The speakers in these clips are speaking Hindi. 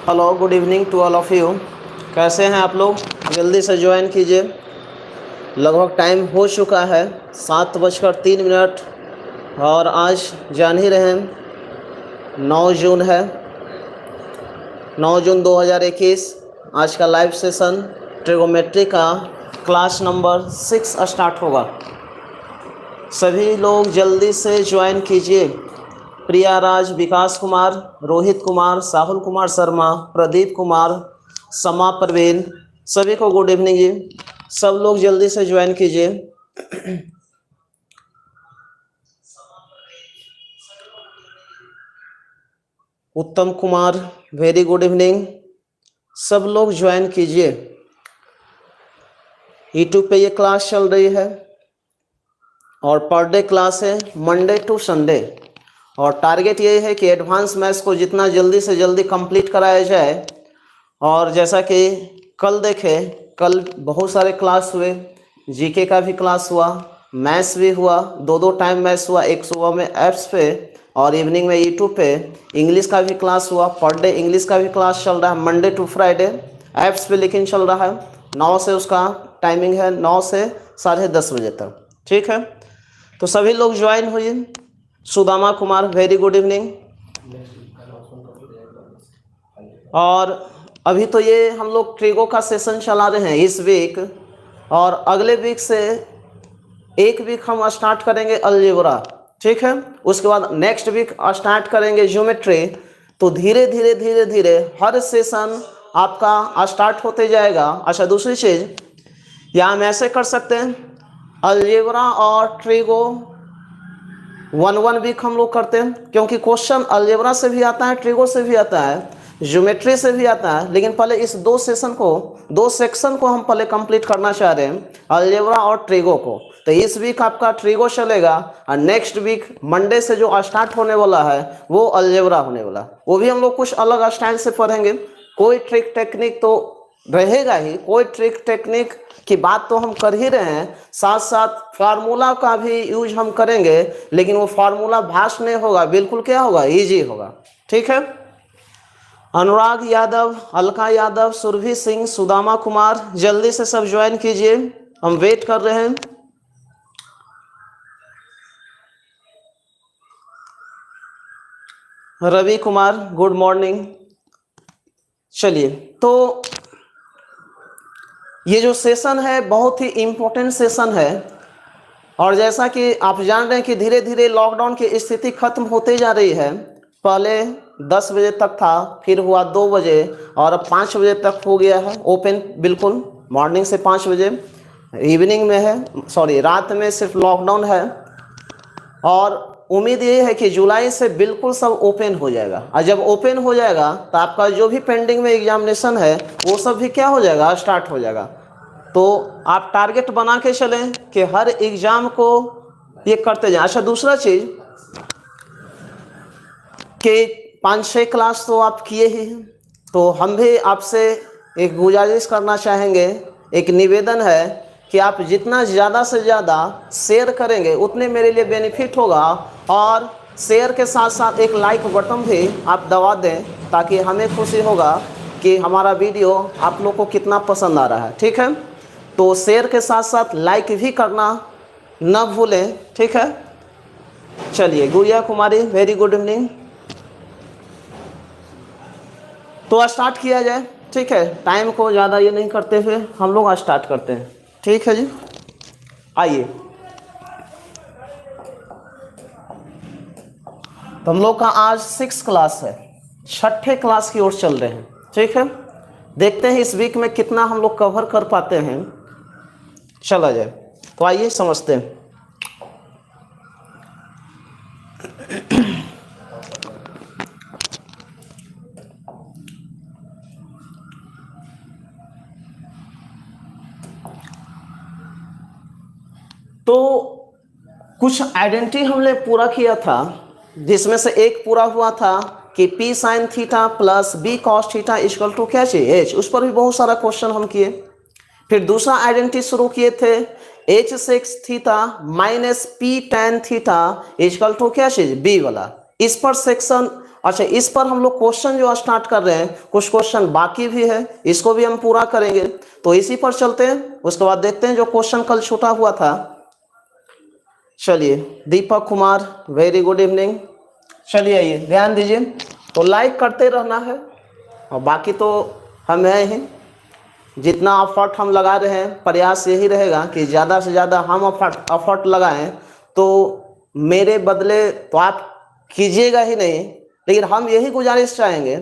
Hello, good evening to all of you. कैसे हैं आप लोग? जल्दी से ज्वाइन कीजिए। लगभग टाइम हो चुका है 7:03 और आज जान ही रहे हैं 9 जून है, 9 जून 2021। आज का लाइव सेशन ट्रिगोमेट्री का क्लास नंबर 6 स्टार्ट होगा। सभी लोग जल्दी से ज्वाइन कीजिए। प्रिया राज, विकास कुमार, रोहित कुमार, साहुल कुमार शर्मा, प्रदीप कुमार, समा परवीन, सभी को गुड इवनिंग जी। सब लोग जल्दी से ज्वाइन कीजिए। उत्तम कुमार, वेरी गुड इवनिंग। सब लोग ज्वाइन कीजिए। यूट्यूब पे ये क्लास चल रही है और पर डे क्लास है, मंडे टू संडे। और टारगेट ये है कि एडवांस मैथ्स को जितना जल्दी से जल्दी कंप्लीट कराया जाए। और जैसा कि कल देखें, कल बहुत सारे क्लास हुए, जीके का भी क्लास हुआ, मैथ्स भी हुआ, दो टाइम मैथ्स हुआ, एक सुबह में ऐप्स पे और इवनिंग में यूट्यूब पे। इंग्लिश का भी क्लास हुआ, पर डे इंग्लिश का भी क्लास चल रहा है, मंडे टू फ्राइडे ऐप्स पे लेकिन चल रहा है। 9 से उसका टाइमिंग है, 9 से 10:30 बजे तक। ठीक है, तो सभी लोग ज्वाइन हुए। Sudama Kumar, very good evening. और अभी तो ये हम लोग ट्रिगो का सेशन चला रहे हैं इस वीक, और अगले वीक से एक वीक हम स्टार्ट करेंगे अलजेब्रा। ठीक है, उसके बाद नेक्स्ट वीक स्टार्ट करेंगे ज्योमेट्री। तो धीरे धीरे धीरे धीरे हर सेशन आपका स्टार्ट होते जाएगा। अच्छा, दूसरी चीज़ या हम ऐसे कर सकते हैं, अलजेब्रा और ट्रिगो 1 वीक हम लोग करते हैं, क्योंकि क्वेश्चन अलजेब्रा से भी आता है, ट्रिगो से भी आता है, ज्योमेट्री से भी आता है। लेकिन पहले इस दो सेक्शन को हम पहले कंप्लीट करना चाह रहे हैं, अलजेब्रा और ट्रिगो को। तो इस वीक आपका ट्रिगो चलेगा और नेक्स्ट वीक मंडे से जो स्टार्ट होने वाला है वो अलजेब्रा होने वाला। वो भी हम लोग कुछ अलग स्टाइल से पढ़ेंगे। कोई ट्रिक टेक्निक तो रहेगा ही, कोई ट्रिक टेक्निक की बात तो हम कर ही रहे हैं, साथ साथ फार्मूला का भी यूज हम करेंगे। लेकिन वो फार्मूला भाष नहीं होगा, बिल्कुल क्या होगा, इजी होगा। ठीक है, अनुराग यादव, अलका यादव, सुरभि सिंह, सुदामा कुमार, जल्दी से सब ज्वाइन कीजिए, हम वेट कर रहे हैं। Ravi Kumar, good morning. चलिए, तो ये जो सेशन है बहुत ही इम्पोर्टेंट सेशन है। और जैसा कि आप जान रहे हैं कि धीरे धीरे लॉकडाउन की स्थिति खत्म होते जा रही है। पहले 10 बजे तक था, फिर हुआ 2 बजे और अब 5 बजे तक हो गया है ओपन, बिल्कुल मॉर्निंग से 5 बजे। इवनिंग में है, सॉरी रात में सिर्फ लॉकडाउन है। और उम्मीद ये है कि जुलाई से बिल्कुल सब ओपन हो जाएगा। और जब ओपन हो जाएगा तो आपका जो भी पेंडिंग में एग्जामिनेशन है वो सब भी क्या हो जाएगा, स्टार्ट हो जाएगा। तो आप टारगेट बना के चलें कि हर एग्जाम को ये करते जाएं। अच्छा, दूसरा चीज़ कि 5-6 क्लास तो आप किए ही हैं, तो हम भी आपसे एक गुजारिश करना चाहेंगे, एक निवेदन है कि आप जितना ज़्यादा से ज़्यादा शेयर करेंगे उतने मेरे लिए बेनिफिट होगा। और शेयर के साथ साथ एक लाइक बटन भी आप दबा दें, ताकि हमें खुशी होगा कि हमारा वीडियो आप लोग को कितना पसंद आ रहा है। ठीक है, तो शेयर के साथ साथ लाइक भी करना न भूलें। ठीक है, चलिए, गुड़िया कुमारी, वेरी गुड इवनिंग। तो स्टार्ट किया जाए। ठीक है, टाइम को ज़्यादा ये नहीं करते हुए हम लोग स्टार्ट करते हैं। ठीक है जी, आइए। तो हम लोग का आज 6 क्लास है, 6ठे क्लास की ओर चल रहे हैं। ठीक है, देखते हैं इस वीक में कितना हम लोग कवर कर पाते हैं। चला जाए, तो आइए समझते हैं। तो कुछ आइडेंटिटी हमने पूरा किया था, जिसमें से एक पूरा हुआ था कि P sin theta plus B cos theta equal to क्या चाहिए H। उस पर भी बहुत सारा क्वेश्चन हम किए। फिर दूसरा आइडेंटिटी शुरू किए थे H sec theta minus P tan theta equal to क्या चाहिए B वाला। इस पर सेक्शन, अच्छा इस पर हम लोग क्वेश्चन जो स्टार्ट कर रहे हैं, कुछ क्वेश्चन बाकी भी है, इसको भी हम पूरा करेंगे। तो इसी पर चलते हैं, उसके बाद देखते हैं जो क्वेश्चन कल छूटा हुआ था। चलिए, Deepak Kumar, very good evening. चलिए आइए, ध्यान दीजिए। तो लाइक करते रहना है, और बाकी तो हम हैं ही, जितना एफर्ट हम लगा रहे हैं, प्रयास यही रहेगा कि ज़्यादा से ज़्यादा हम एफर्ट लगाएं। तो मेरे बदले तो आप कीजिएगा ही नहीं, लेकिन हम यही गुजारिश चाहेंगे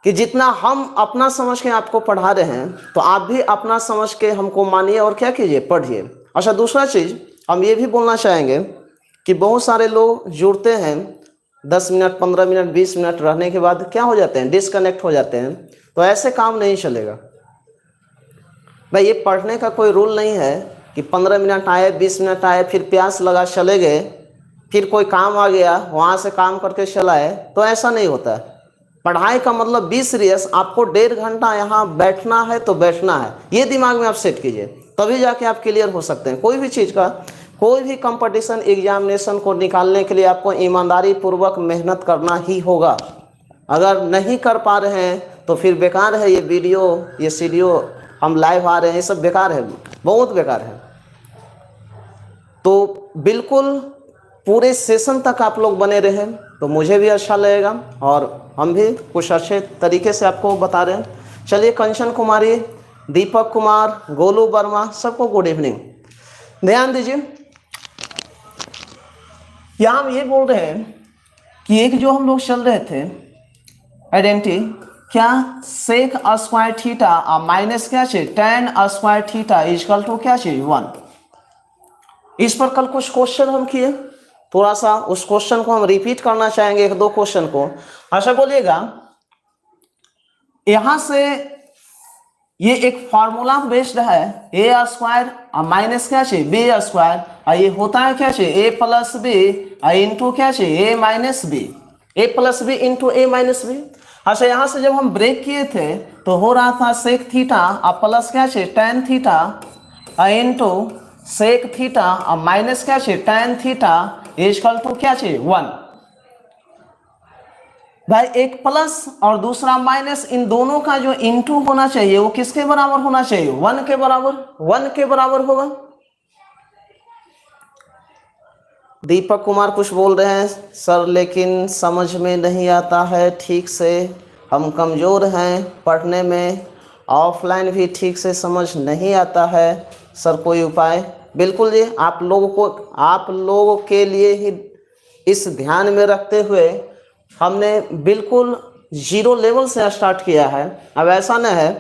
कि जितना हम अपना समझ के आपको पढ़ा रहे हैं, तो आप भी अपना समझ के हमको मानिए और क्या कीजिए, पढ़िए। अच्छा, दूसरा चीज़ हम ये भी बोलना चाहेंगे कि बहुत सारे लोग जुड़ते हैं, 10 मिनट 15 मिनट 20 मिनट रहने के बाद क्या हो जाते हैं, डिस्कनेक्ट हो जाते हैं। तो ऐसे काम नहीं चलेगा भाई। ये पढ़ने का कोई रूल नहीं है कि 15 मिनट आए 20 मिनट आए फिर प्यास लगा चले गए, फिर कोई काम आ गया वहाँ से काम करके चलाए, तो ऐसा नहीं होता है। पढ़ाई का मतलब 20 सीरियस, आपको 1.5 घंटा यहाँ बैठना है तो बैठना है, ये दिमाग में आप सेट कीजिए, तभी जाके आप क्लियर हो सकते हैं। कोई भी चीज़ का, कोई भी कंपटीशन एग्जामिनेशन को निकालने के लिए आपको ईमानदारी पूर्वक मेहनत करना ही होगा। अगर नहीं कर पा रहे हैं तो फिर बेकार है ये वीडियो, ये सीडियो हम लाइव आ रहे हैं, ये सब बेकार है, बहुत बेकार है। तो बिल्कुल पूरे सेशन तक आप लोग बने रहें तो मुझे भी अच्छा लगेगा, और हम भी कुछ अच्छे तरीके से आपको बता रहे हैं। चलिए, कंचन कुमारी, दीपक कुमार, गोलू वर्मा, सबको गुड इवनिंग। ध्यान दीजिए, यहाँ हम ये बोल रहे हैं कि एक जो हम लोग चल रहे थे आइडेंटिटी, क्या सेक स्क्वायर थीटा माइनस क्या चाहिए tan square theta equal to क्या चाहिए 1। इस पर कल कुछ क्वेश्चन हम किए, थोड़ा सा उस क्वेश्चन को हम रिपीट करना चाहेंगे, एक दो क्वेश्चन को। अच्छा बोलिएगा, यहां से ये एक फॉर्मूला बेस्ड है, ए स्क्वायर माइनस क्या चाहिए बी स्क्वायर, और ये होता है क्या चाहिए ए प्लस बी इंटू क्या चाहिए ए minus b, a plus b into A minus B. अच्छा, यहां से जब हम ब्रेक किए थे तो हो रहा था सेक थीटा प्लस क्या चाहिए tan theta into sec theta minus क्या चाहिए tan थीटा इक्वल टू क्या चाहिए 1। भाई एक प्लस और दूसरा माइनस, इन दोनों का जो इंटू होना चाहिए वो किसके बराबर होना चाहिए, 1 के बराबर, 1 के बराबर होगा। दीपक कुमार कुछ बोल रहे हैं, सर लेकिन समझ में नहीं आता है ठीक से, हम कमज़ोर हैं पढ़ने में, ऑफलाइन भी ठीक से समझ नहीं आता है, सर कोई उपाय। बिल्कुल जी, आप लोगों के लिए ही इस ध्यान में रखते हुए हमने बिल्कुल 0 लेवल से स्टार्ट किया है। अब ऐसा न है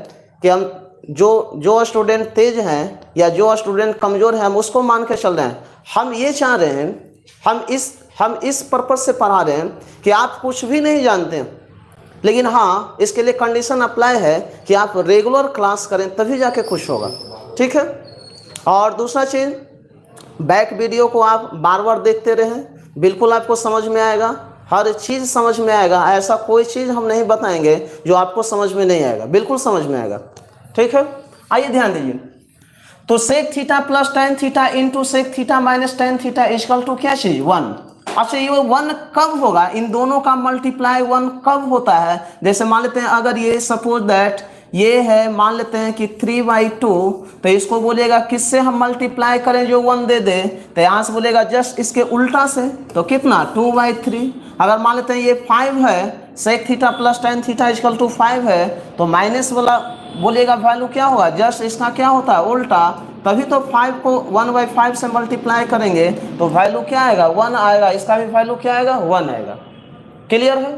कि हम जो स्टूडेंट तेज हैं या जो स्टूडेंट कमज़ोर हैं हम उसको मान के चल रहे हैं। हम ये चाह रहे हैं, हम इस पर्पज़ से पढ़ा रहे हैं कि आप कुछ भी नहीं जानते हैं, लेकिन हाँ इसके लिए कंडीशन अप्लाई है कि आप रेगुलर क्लास करें, तभी जाके खुश होगा, ठीक है। और दूसरा चीज़, बैक वीडियो को आप बार बार देखते रहें, बिल्कुल आपको समझ में आएगा, हर चीज़ समझ में आएगा। ऐसा कोई चीज़ हम नहीं बताएंगे जो आपको समझ में नहीं आएगा, बिल्कुल समझ में आएगा, ठीक है। आइए ध्यान दीजिए, तो sec theta plus tan theta into sec theta minus tan theta equal to क्या चाहिए 1। अच्छा, ये 1 कब होगा, इन दोनों का मल्टीप्लाई 1 कब होता है। जैसे मान लेते हैं अगर ये सपोज दैट ये है, मान लेते हैं कि 3/2, तो इसको बोलेगा किससे हम मल्टीप्लाई करें जो 1 दे दे, तो यहाँ से बोलेगा जस्ट इसके उल्टा से, तो कितना 2/3। अगर मान लेते हैं ये 5 है, sec theta plus tan theta equal to 5 है, तो माइनस वाला बोलेगा वैल्यू क्या होगा, जस्ट इसका क्या होता है उल्टा, तभी तो 5 को 1/5 से मल्टीप्लाई करेंगे तो वैल्यू क्या आएगा 1 आएगा, इसका भी वैल्यू क्या आएगा 1 आएगा। क्लियर है।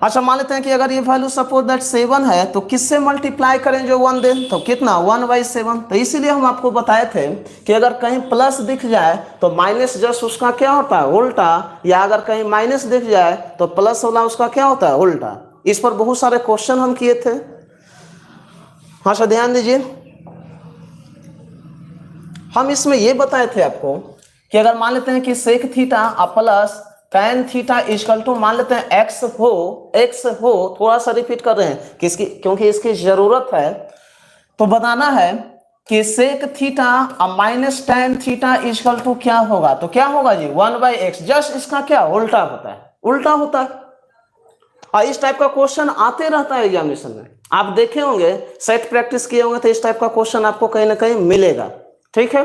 अच्छा, मान लेते हैं कि अगर ये वैल्यू सपोज दैट 7 है, तो किससे मल्टीप्लाई करें जो 1 दे, तो कितना 1/7। तो इसीलिए हम आपको बताए थे कि अगर कहीं प्लस दिख जाए तो माइनस जस्ट उसका क्या होता है उल्टा, या अगर कहीं माइनस दिख जाए तो प्लस वाला उसका क्या होता है उल्टा। इस पर बहुत सारे क्वेश्चन हम किए थे। अच्छा ध्यान दीजिए, हम इसमें ये बताए थे आपको कि अगर मान लेते हैं कि sec theta plus tan theta equal to मान लेते हैं x हो, थोड़ा सा रिपीट कर रहे हैं किसकी, क्योंकि इसकी जरूरत है। तो बताना है कि sec theta minus tan theta equal to क्या होगा, तो क्या होगा जी 1/x। जस्ट इसका क्या उल्टा होता है, उल्टा होता है। और इस टाइप का क्वेश्चन आते रहता है एग्जामिनेशन में, आप देखे होंगे, सेट प्रैक्टिस किए होंगे तो इस टाइप का क्वेश्चन आपको कहीं ना कहीं मिलेगा। ठीक है,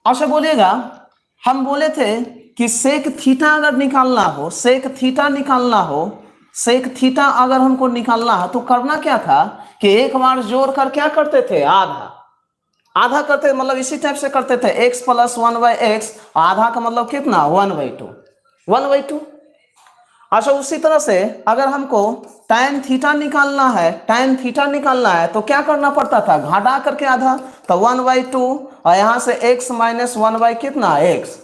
अच्छा बोलिएगा, हम बोले थे कि सेक थीटा अगर निकालना हो, सेक थीटा निकालना हो, सेक थीटा अगर हमको निकालना है तो करना क्या था कि एक बार जोड़कर क्या करते थे, आधा आधा करते, मतलब इसी टाइप से करते थे, x प्लस 1/x, आधा का मतलब कितना 1/2। अच्छा उसी तरह से अगर हमको tan थीटा निकालना है, tan थीटा निकालना है तो क्या करना पड़ता था, घटा करके आधा, तो 1/2 और यहां से x माइनस 1 कितना x।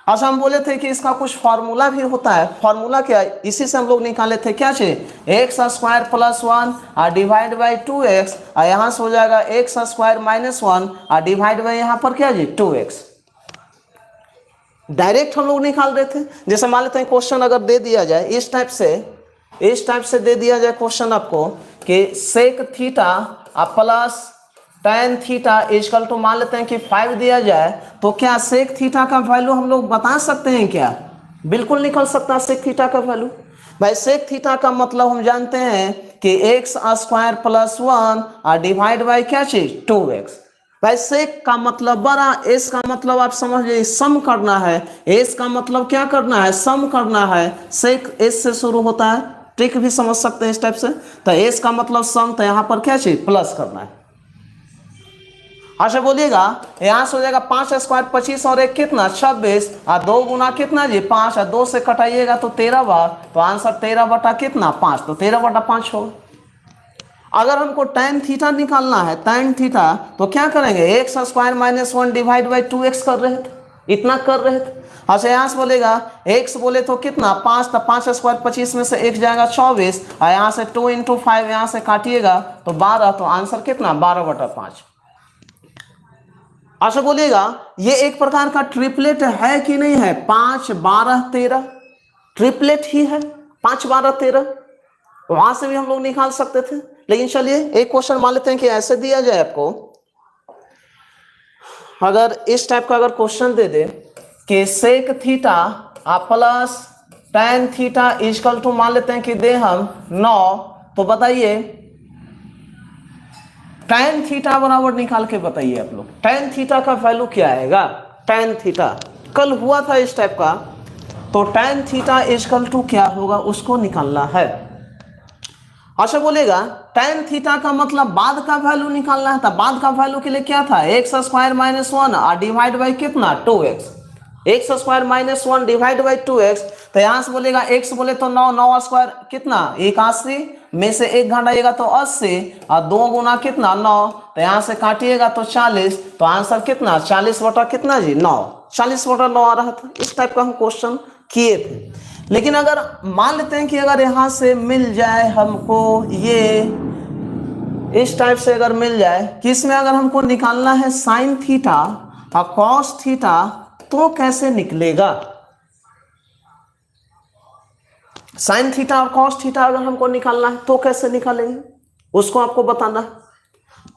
अच्छा हम बोले थे कि इसका कुछ फार्मूला भी होता है, फार्मूला क्या, इसी से हम लोग निकाले थे, क्या चाहिए x स्क्वायर प्लस 1 और डिवाइड बाई 2x, और यहाँ से हो जाएगा x स्क्वायर माइनस 1 और डिवाइड बाई यहाँ पर क्या जी 2x। डायरेक्ट हम लोग निकाल रहे थे। जैसे मान लेते हैं क्वेश्चन अगर दे दिया जाए इस टाइप से दे दिया जाए क्वेश्चन आपको कि sec theta plus tan theta equal to मान लेते हैं कि 5 दिया जाए, तो क्या सेक थीटा का वैल्यू हम लोग बता सकते हैं क्या, बिल्कुल निकल सकता है सेक थीटा का वैल्यू। भाई सेक थीटा का मतलब हम जानते हैं कि x स्क्वायर प्लस 1 और डिवाइड बाई क्या चीज 2x। भाई सेक का मतलब बड़ा, एस का मतलब आप समझ लीजिए सम करना है, एस का मतलब क्या करना है, सम करना है, सेक एस से शुरू होता है, ट्रिक भी समझ सकते हैं इस टाइप से। तो एस का मतलब सम, तो यहाँ पर क्या चाहिए प्लस करना है। अच्छा बोलिएगा, यहां से हो जाएगा 5 स्क्वायर 25 और 1 कितना 26 और 2 गुना कितना जी 5 और 2 से कटाइएगा तो 13 बार, तो आंसर 13 बटा कितना 5, तो 13 बटा 5 होगा। अगर हमको tan थीटा निकालना है, tan थीटा, तो क्या करेंगे x square minus 1 divide by 2x कर रहे थे, इतना कर रहे थे। अच्छा यहाँ से बोलेगा x बोले तो कितना 5, तो 5 स्क्वायर 25 में से 1 जाएगा 24 और यहाँ से 2 इंटू 5 यहाँ से काटिएगा तो 12, तो आंसर कितना 12 बटा 5। अच्छा बोलिएगा ये एक प्रकार का ट्रिपलेट है कि नहीं है, 5 12 13 ट्रिपलेट ही है, 5 12 13, वहां से भी हम लोग निकाल सकते थे। लेकिन चलिए एक क्वेश्चन मान लेते हैं कि ऐसे दिया जाए आपको, अगर इस टाइप का अगर क्वेश्चन दे दे कि sec theta plus tan theta equal to मान लेते हैं कि दे हम 9, तो बताइए tan थीटा बराबर निकाल के बताइए आप लोग, tan थीटा का वैल्यू क्या आएगा, tan थीटा कल हुआ था इस टाइप का, तो tan थीटा इक्वल टू क्या होगा उसको निकालना है। अच्छा बोलेगा tan थीटा का मतलब बाद का वैल्यू निकालना है, तो बाद का वैल्यू के लिए क्या था x स्क्वायर माइनस 1 और डिवाइड बाई कितना 2x, x square minus 1 divide by 2x, तो यहां से बोलेगा x बोले तो 9, 9 स्क्वायर कितना 81 में से 1 घटाइएगा तो 80 और 2 गुना कितना 9, तो यहां से काटिएगा तो 40, तो आंसर कितना 40 बटा कितना जी 9, 40 बटा 9 आ रहा था। इस टाइप का हम क्वेश्चन किए थे। लेकिन अगर मान लेते हैं कि अगर यहां से मिल जाए हमको ये इस टाइप से अगर मिल जाए कि इसमें अगर हमको निकालना है साइन थीटा और कॉस थीटा, तो कैसे निकलेगा, साइन थीटा और कॉस थीटा अगर हमको निकालना है तो कैसे निकालेंगे उसको आपको बताना है।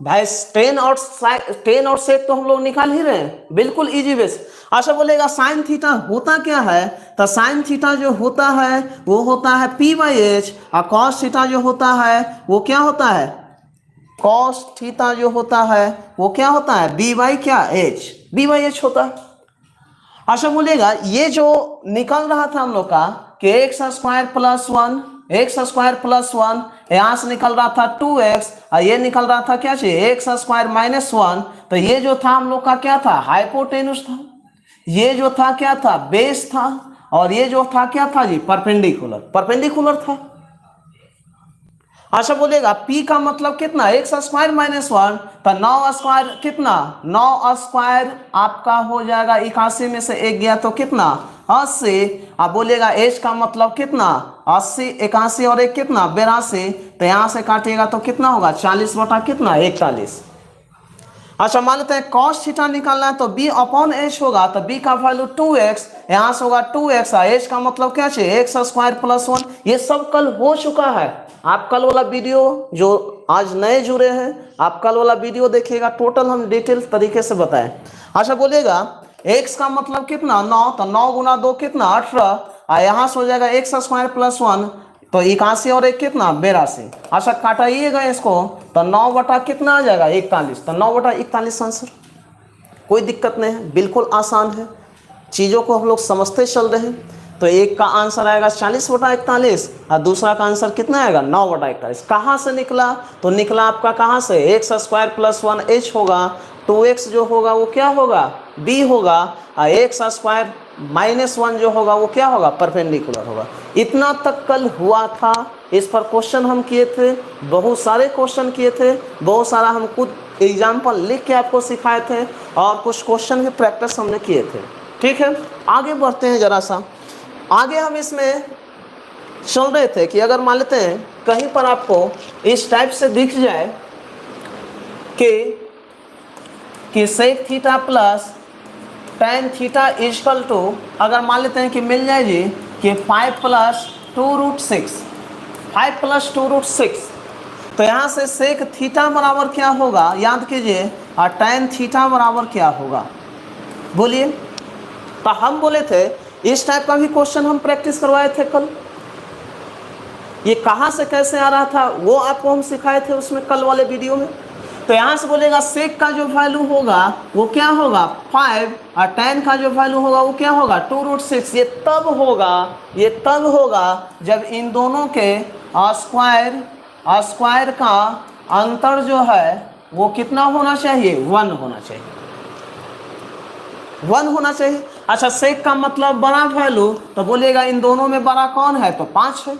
भाई टेन और सेक तो हम लोग निकाल ही रहे हैं, बिल्कुल इजी बेस। अच्छा बोलेगा साइन थीटा होता क्या है, तो साइन थीटा जो होता है वो होता है p/h और कॉस थीटा जो होता है वो क्या होता है, कॉस थीटा जो होता है वो क्या होता है b/h होता है। अच्छा बोलेगा ये जो निकल रहा था हम लोग का कि x स्क्वायर प्लस 1 यहां से निकल रहा था 2x और ये निकल रहा था क्या चाहिए x स्क्वायर माइनस 1, तो ये जो था हम लोग का क्या था हाइपोटेनुस था, ये जो था क्या था बेस था, और ये जो था क्या था जी परपेंडिकुलर था। अच्छा बोलेगा p का मतलब कितना x स्क्वायर माइनस 1, तो 9 स्क्वायर कितना 9 स्क्वायर आपका हो जाएगा 81 में से 1 गया तो कितना 80, अब बोलेगा h का मतलब कितना 80, 81 और 1 कितना 82, तो यहां से काटिएगा तो कितना होगा 40 बटा कितना 41। अच्छा मान लेते हैं cos थीटा निकालना है तो b अपॉन h होगा, तो b का वैल्यू 2x, यहाँ से होगा 2x, h का मतलब क्या चाहिए x स्क्वायर प्लस 1। ये सब कल हो चुका है। आप कल वाला वीडियो जो आज नए जुड़े हैं, आप कल वाला वीडियो देखिएगा, टोटल हम डिटेल तरीके से बताएं। अच्छा बोलिएगा x का मतलब कितना 9, तो 9 गुना 2 कितना 18, यहाँ से हो जाएगा x स्क्वायर प्लस 1, तो 81 और 1 कितना 82। अच्छा काटाइएगा इसको तो 9 बटा कितना आ जाएगा 41, तो 9 बटा 41 आंसर। कोई दिक्कत नहीं है, बिल्कुल आसान है, चीज़ों को हम लोग समझते चल रहे हैं। तो एक का आंसर आएगा 40 बटा 41 और दूसरा का आंसर कितना आएगा 9 बटा 41। कहाँ से निकला, तो निकला आपका कहाँ से x स्क्वायर प्लस 1h होगा, 2x जो होगा वो क्या होगा b होगा, और x स्क्वायर माइनस 1 जो होगा वो क्या होगा परपेंडिकुलर होगा। इतना तक कल हुआ था, इस पर क्वेश्चन हम किए थे, बहुत सारे क्वेश्चन किए थे, बहुत सारा हम खुद एग्जाम्पल लिख के आपको सिखाए थे और कुछ क्वेश्चन की प्रैक्टिस हमने किए थे। ठीक है, आगे बढ़ते हैं जरा सा। आगे हम इसमें चल रहे थे कि अगर मान लेते हैं कहीं पर आपको इस टाइप से दिख जाए कि sec theta plus tan theta equal to, अगर मान लेते हैं कि मिल जाए जी कि 5 प्लस 2√6, 5 प्लस 2√6, तो यहाँ से सेक थीटा बराबर क्या होगा याद कीजिए, और tan थीटा बराबर क्या होगा बोलिए। तो हम बोले थे इस टाइप का भी क्वेश्चन हम प्रैक्टिस करवाए थे कल, ये कहाँ से कैसे आ रहा था वो आपको हम सिखाए थे उसमें कल वाले वीडियो में। तो यहाँ से बोलेगा सेक का जो वैल्यू होगा वो क्या होगा 5, और tan का जो वैल्यू होगा वो क्या होगा 2√6। ये तब होगा जब इन दोनों के स्क्वायर का अंतर जो है वो कितना होना चाहिए 1 होना चाहिए, 1 होना चाहिए। अच्छा सेक का मतलब बड़ा वैल्यू, तो बोलिएगा इन दोनों में बड़ा कौन है, तो 5 है।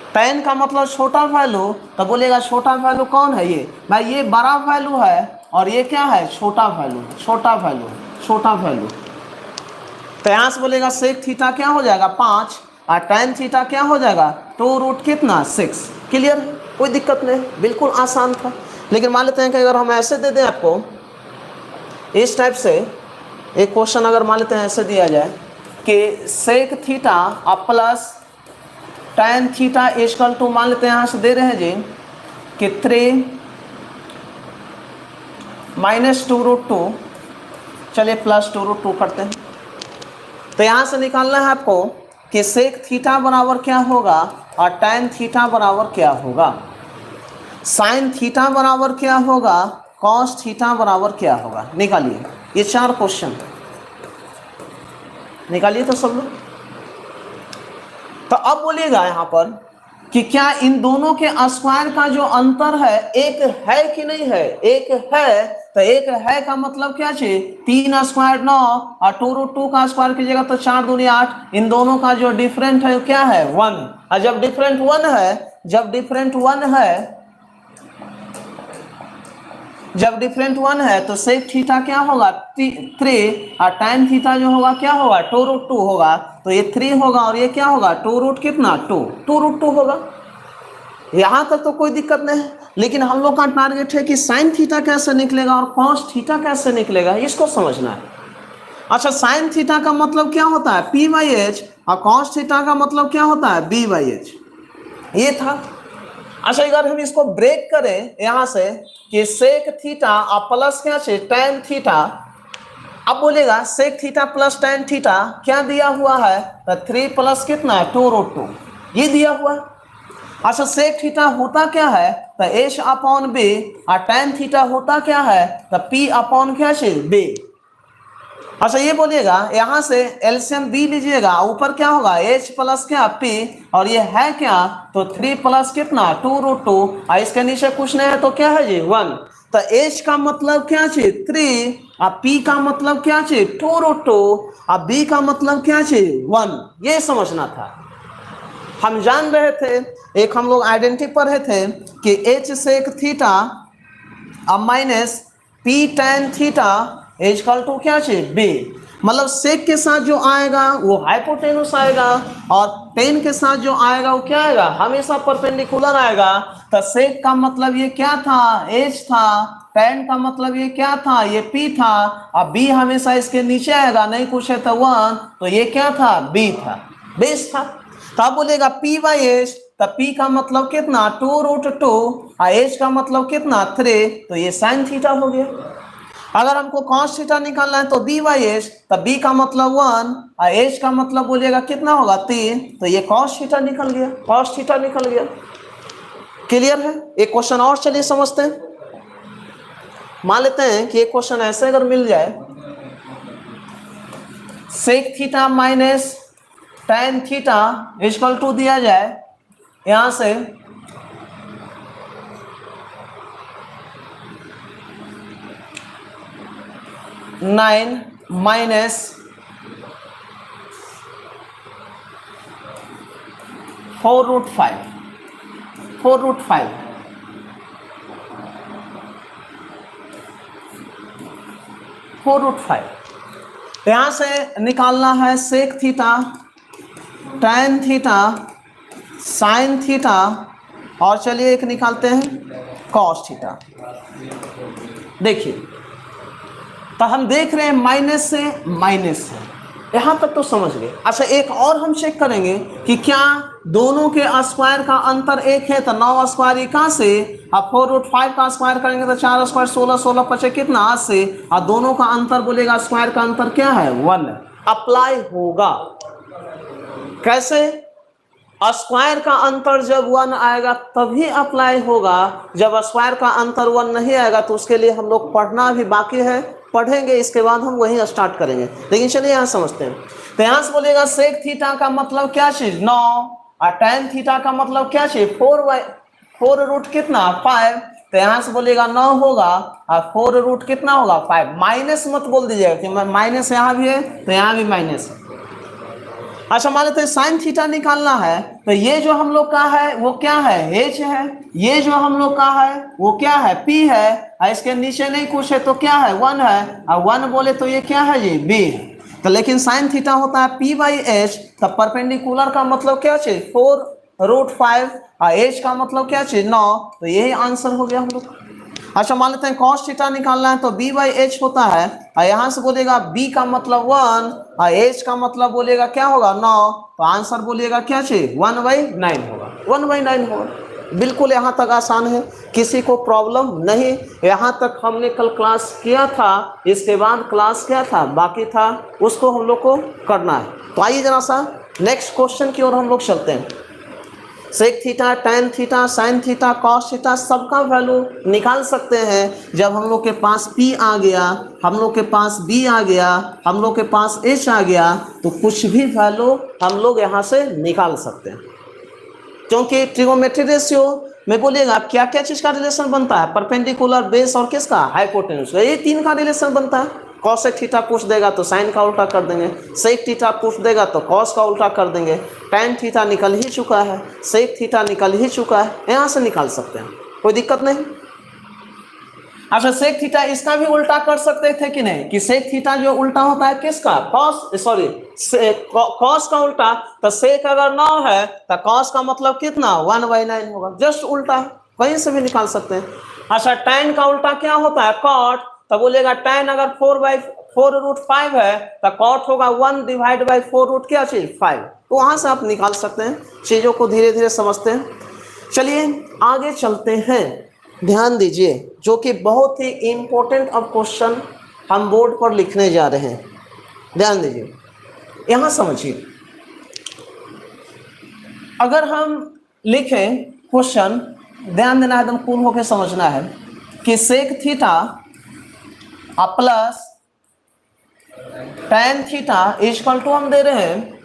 tan का मतलब छोटा वैल्यू, तो बोलिएगा छोटा वैल्यू कौन है, ये भाई ये बड़ा वैल्यू है और ये क्या है छोटा वैल्यू, छोटा वैल्यू। तो यहाँ से बोलेगा सेक थीटा क्या हो जाएगा 5 और tan थीटा क्या हो जाएगा 2√6। क्लियर, कोई दिक्कत नहीं, बिल्कुल आसान था। लेकिन मान लेते हैं कि अगर हम ऐसे दे दें आपको इस टाइप से एक क्वेश्चन, अगर मान लेते हैं ऐसे दिया जाए कि sec theta plus tan theta equal to, मान लेते हैं यहाँ से दे रहे हैं जी कि 3 माइनस 2√2, चलिए प्लस 2√2 करते हैं। तो यहाँ से निकालना है आपको कि सेक थीटा बराबर क्या होगा और tan थीटा बराबर क्या होगा, साइन थीटा बराबर क्या होगा, कॉस थीटा बराबर क्या होगा। निकालिए ये 4 क्वेश्चन निकालिए तो सब लोग। तो अब बोलिएगा यहाँ पर कि क्या इन दोनों के स्क्वायर का जो अंतर है एक है कि नहीं है, एक है। तो एक है का मतलब क्या चाहिए 3 स्क्वायर 9 और 2√2 का स्क्वायर कीजिएगा तो 4 दूनी 8। इन दोनों का जो डिफरेंट है क्या है 1, और जब डिफरेंट 1 है तो सेक थीटा क्या होगा 3 और tan थीटा जो होगा क्या होगा 2√2 होगा। तो ये 3 होगा और ये क्या होगा 2√2 होगा। यहाँ तक तो कोई दिक्कत नहीं है, लेकिन हम लोग का टारगेट है कि साइन थीटा कैसे निकलेगा और कॉस थीटा कैसे निकलेगा, इसको समझना है। अच्छा साइन थीटा का मतलब क्या होता है p/h और कॉस थीटा का मतलब क्या होता है b/h, ये था। अच्छा अगर हम इसको ब्रेक करें यहाँ से कि सेक थीटा प्लस क्या चाहिए tan थीटा, अब बोलेगा sec theta plus tan theta क्या दिया हुआ है तो 3 प्लस कितना 2√2 ये दिया हुआ है। अच्छा सेक थीटा होता क्या है तो h अपॉन b और tan थीटा होता क्या है तो p अपॉन क्या चाहिए b। अच्छा ये बोलिएगा यहाँ से एलसीएम b लीजिएगा, ऊपर क्या होगा h प्लस क्या p और ये है क्या तो 3 प्लस कितना 2√2 और इसके नीचे कुछ नहीं है तो क्या है जी 1। तो h का मतलब क्या चाहिए 3 और p का मतलब क्या चाहिए 2√2 और b का मतलब क्या चाहिए 1, ये समझना था। हम जान रहे थे, एक हम लोग आइडेंटिटी पढ़े थे कि h सेक थीटा अब minus p tan theta equal to क्या चाहिए b, मतलब सेक के साथ जो आएगा वो हाइपोटेनुस आएगा और tan के साथ जो आएगा वो क्या आएगा हमेशा परपेंडिकुलर आएगा। तो सेक का मतलब ये क्या था h था, tan का मतलब ये क्या था, ये p था। अब b हमेशा इसके नीचे आएगा, नहीं कुछ है तो 1, तो ये क्या था, b था, बेस था। तो आप बोलेगा p बाई एच, तो p का मतलब कितना 2√2 और h का मतलब कितना 3, तो ये साइन थीटा हो गया। अगर हमको cos थीटा निकालना है तो b बाई एच, तो b का मतलब 1 और h का मतलब बोलिएगा कितना होगा 3, तो ये cos थीटा निकल गया, cos थीटा निकल गया। क्लियर है। एक क्वेश्चन और चलिए समझते हैं। मान लेते हैं कि एक क्वेश्चन ऐसे अगर मिल जाए, sec theta minus tan theta equal to दिया जाए यहां से 9 माइनस 4√5 4√5 यहां से निकालना है sec theta, tan theta, sine theta, और चलिए एक निकालते हैं cos थीटा। देखिए तो हम देख रहे हैं माइनस से माइनस है, यहां तक तो समझ गए। अच्छा एक और हम चेक करेंगे कि क्या दोनों के स्क्वायर का अंतर एक है, तो 9 स्क्वायर इक्का से, अब 4√5 का स्क्वायर करेंगे तो 4 स्क्वायर 16, 16 पचे कितना 80, और दोनों का अंतर बोलेगा स्क्वायर का अंतर क्या है 1, अप्लाई होगा। कैसे, स्क्वायर का अंतर जब 1 आएगा तभी अप्लाई होगा, जब स्क्वायर का अंतर 1 नहीं आएगा तो उसके लिए हम लोग पढ़ना भी बाकी है, पढ़ेंगे इसके बाद हम वही स्टार्ट करेंगे। लेकिन चलिए यहाँ समझते हैं। तो यहाँ से बोलेगा सेक थीटा का मतलब क्या चीज 9, और tan थीटा का मतलब क्या चीज 4 रूट कितना 5, तो यहाँ से बोलेगा 9 होगा और 4 रूट कितना होगा 5। माइनस मत बोल दीजिएगा कि माइनस यहाँ भी है तो यहाँ भी माइनस है। अच्छा मान लेते हैं साइन थीटा निकालना है, तो ये जो हम लोग का है वो क्या है h है, ये जो हम लोग का है वो क्या है p है, और इसके नीचे नहीं कुछ है तो क्या है 1 है, और 1 बोले तो ये क्या है जी b है। तो लेकिन साइन थीटा होता है p बाई एच, तब परपेंडिकुलर का मतलब क्या चीज 4√5 और h का मतलब क्या चीज 9, तो यही आंसर हो गया हम लोग। अच्छा मान लेते हैं cos थीटा निकालना है तो b बाई एच होता है, और यहाँ से बोलेगा b का मतलब 1 और h का मतलब बोलेगा क्या होगा 9, तो आंसर बोलेगा क्या चाहिए 1/9 होगा, 1/9 होगा। बिल्कुल यहाँ तक आसान है, किसी को प्रॉब्लम नहीं। यहाँ तक हमने कल क्लास किया था, इसके बाद क्लास क्या था बाकी था, उसको हम लोग को करना है। तो आइए जरा सा नेक्स्ट क्वेश्चन की ओर हम लोग चलते हैं। Sec theta, tan theta, sine theta, cos theta सबका वैल्यू निकाल सकते हैं जब हम लोग के पास p आ गया, हम लोग के पास b आ गया, हम लोग के पास h आ गया, तो कुछ भी वैल्यू हम लोग यहाँ से निकाल सकते हैं। क्योंकि ट्रिगोनोमेट्री रेशियो में बोलिएगा क्या क्या चीज का रिलेशन बनता है, परपेंडिकुलर, बेस और किसका हाइपोटेन्यूज, ये 3 का रिलेशन बनता है। कॉसेक थीटा पूछ देगा तो साइन का उल्टा कर देंगे, सेक थीटा पूछ देगा तो कॉस का उल्टा कर देंगे, tan थीटा निकल ही चुका है, सेक थीटा निकल ही चुका है, यहाँ से निकाल सकते हैं, कोई दिक्कत नहीं। अच्छा सेक थीटा इसका भी उल्टा कर सकते थे कि नहीं, कि सेक थीटा जो उल्टा होता है किसका कॉस का उल्टा, तो सेक अगर 9 है तो कॉस का मतलब कितना 1/9 होगा, जस्ट उल्टा है, कहीं से भी निकाल सकते हैं। अच्छा tan का उल्टा क्या होता है कॉट, तो बोलेगा tan अगर 4/4√5 है तो कॉट होगा 1/4 क्या चीज 5, तो वहां से आप निकाल सकते हैं। चीजों को धीरे धीरे समझते हैं। चलिए आगे चलते हैं, ध्यान दीजिए जो कि बहुत ही इंपॉर्टेंट अब क्वेश्चन हम बोर्ड पर लिखने जा रहे हैं, ध्यान दीजिए यहां समझिए। अगर हम लिखें क्वेश्चन, ध्यान देना है, एकदम कूल होकर समझना है कि sec theta plus tan theta equal to हम दे रहे हैं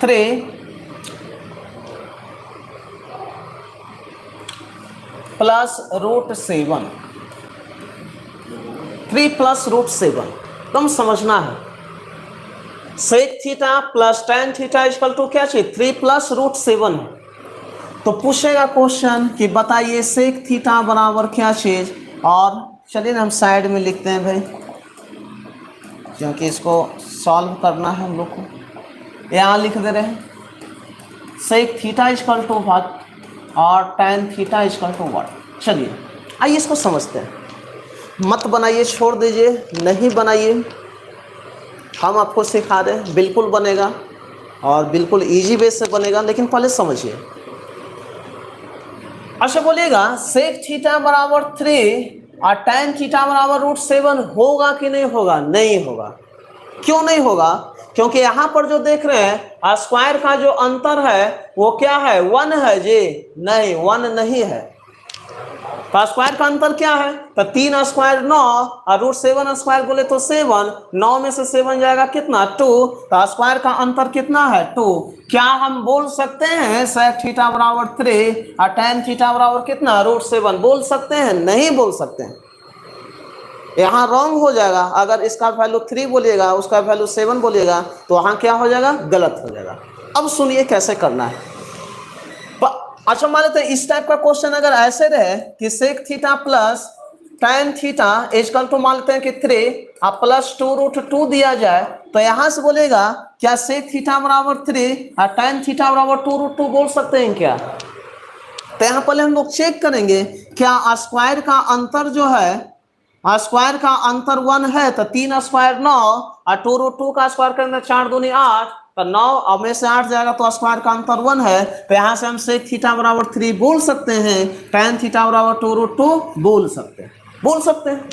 3 प्लस √7, 3 प्लस √7, एकदम समझना है। Sec theta plus tan theta equal to क्या चाहिए 3 प्लस √7 है। तो पूछेगा क्वेश्चन कि बताइए सेक थीटा बराबर क्या चीज, और चलिए ना हम साइड में लिखते हैं भाई, क्योंकि इसको सॉल्व करना है हम लोग को। यहाँ लिख दे रहे हैं sec theta equal to what और tan theta equal to what. चलिए आइए इसको समझते हैं। मत बनाइए, छोड़ दीजिए, नहीं बनाइए, हम आपको सिखा रहे हैं, बिल्कुल बनेगा और बिल्कुल इजी वे से बनेगा, लेकिन पहले समझिए। अच्छा बोलिएगा सेक थीटा बराबर 3 और tan थीटा बराबर √7 होगा कि नहीं होगा? नहीं होगा। क्यों नहीं होगा? क्योंकि यहां पर जो देख रहे हैं स्क्वायर का जो अंतर है वो क्या है? 1 है जी। नहीं, 1 नहीं है। तो स्क्वायर का अंतर क्या है? तो 3 स्क्वायर 9 और √7 स्क्वायर बोले तो 7, 9 में से 7 जाएगा कितना? 2। तो स्क्वायर का अंतर कितना है? 2। क्या हम बोल सकते हैं सेक थीटा बराबर 3 और tan थीटा बराबर कितना? √7 बोल सकते हैं? नहीं बोल सकते हैं। यहाँ रॉन्ग हो जाएगा। अगर इसका वैल्यू 3 बोलिएगा, उसका वैल्यू 7 बोलिएगा तो वहां क्या हो जाएगा? गलत हो जाएगा। अब सुनिए कैसे करना है। अच्छा मान लेते हैं इस टाइप का क्वेश्चन अगर ऐसे रहे कि sec theta plus tan theta equal to मान लेते हैं कि 3 और प्लस 2√2 दिया जाए, तो यहां से बोलेगा क्या सेक थीटा बराबर 3 और tan थीटा बराबर 2√2 बोल सकते हैं क्या? तो यहाँ पहले हम लोग चेक करेंगे क्या स्क्वायर का अंतर जो है, स्क्वायर का अंतर 1 है, तो 3 स्क्वायर 9 और 2√2 का स्क्वायर करेंगे 4 दूनी 8, तो 9 में से 8 जाएगा तो स्क्वायर का अंतर 1 है। तो यहाँ से हम सेक थीटा बराबर 3 बोल सकते हैं, tan थीटा बराबर 2√2 बोल सकते हैं,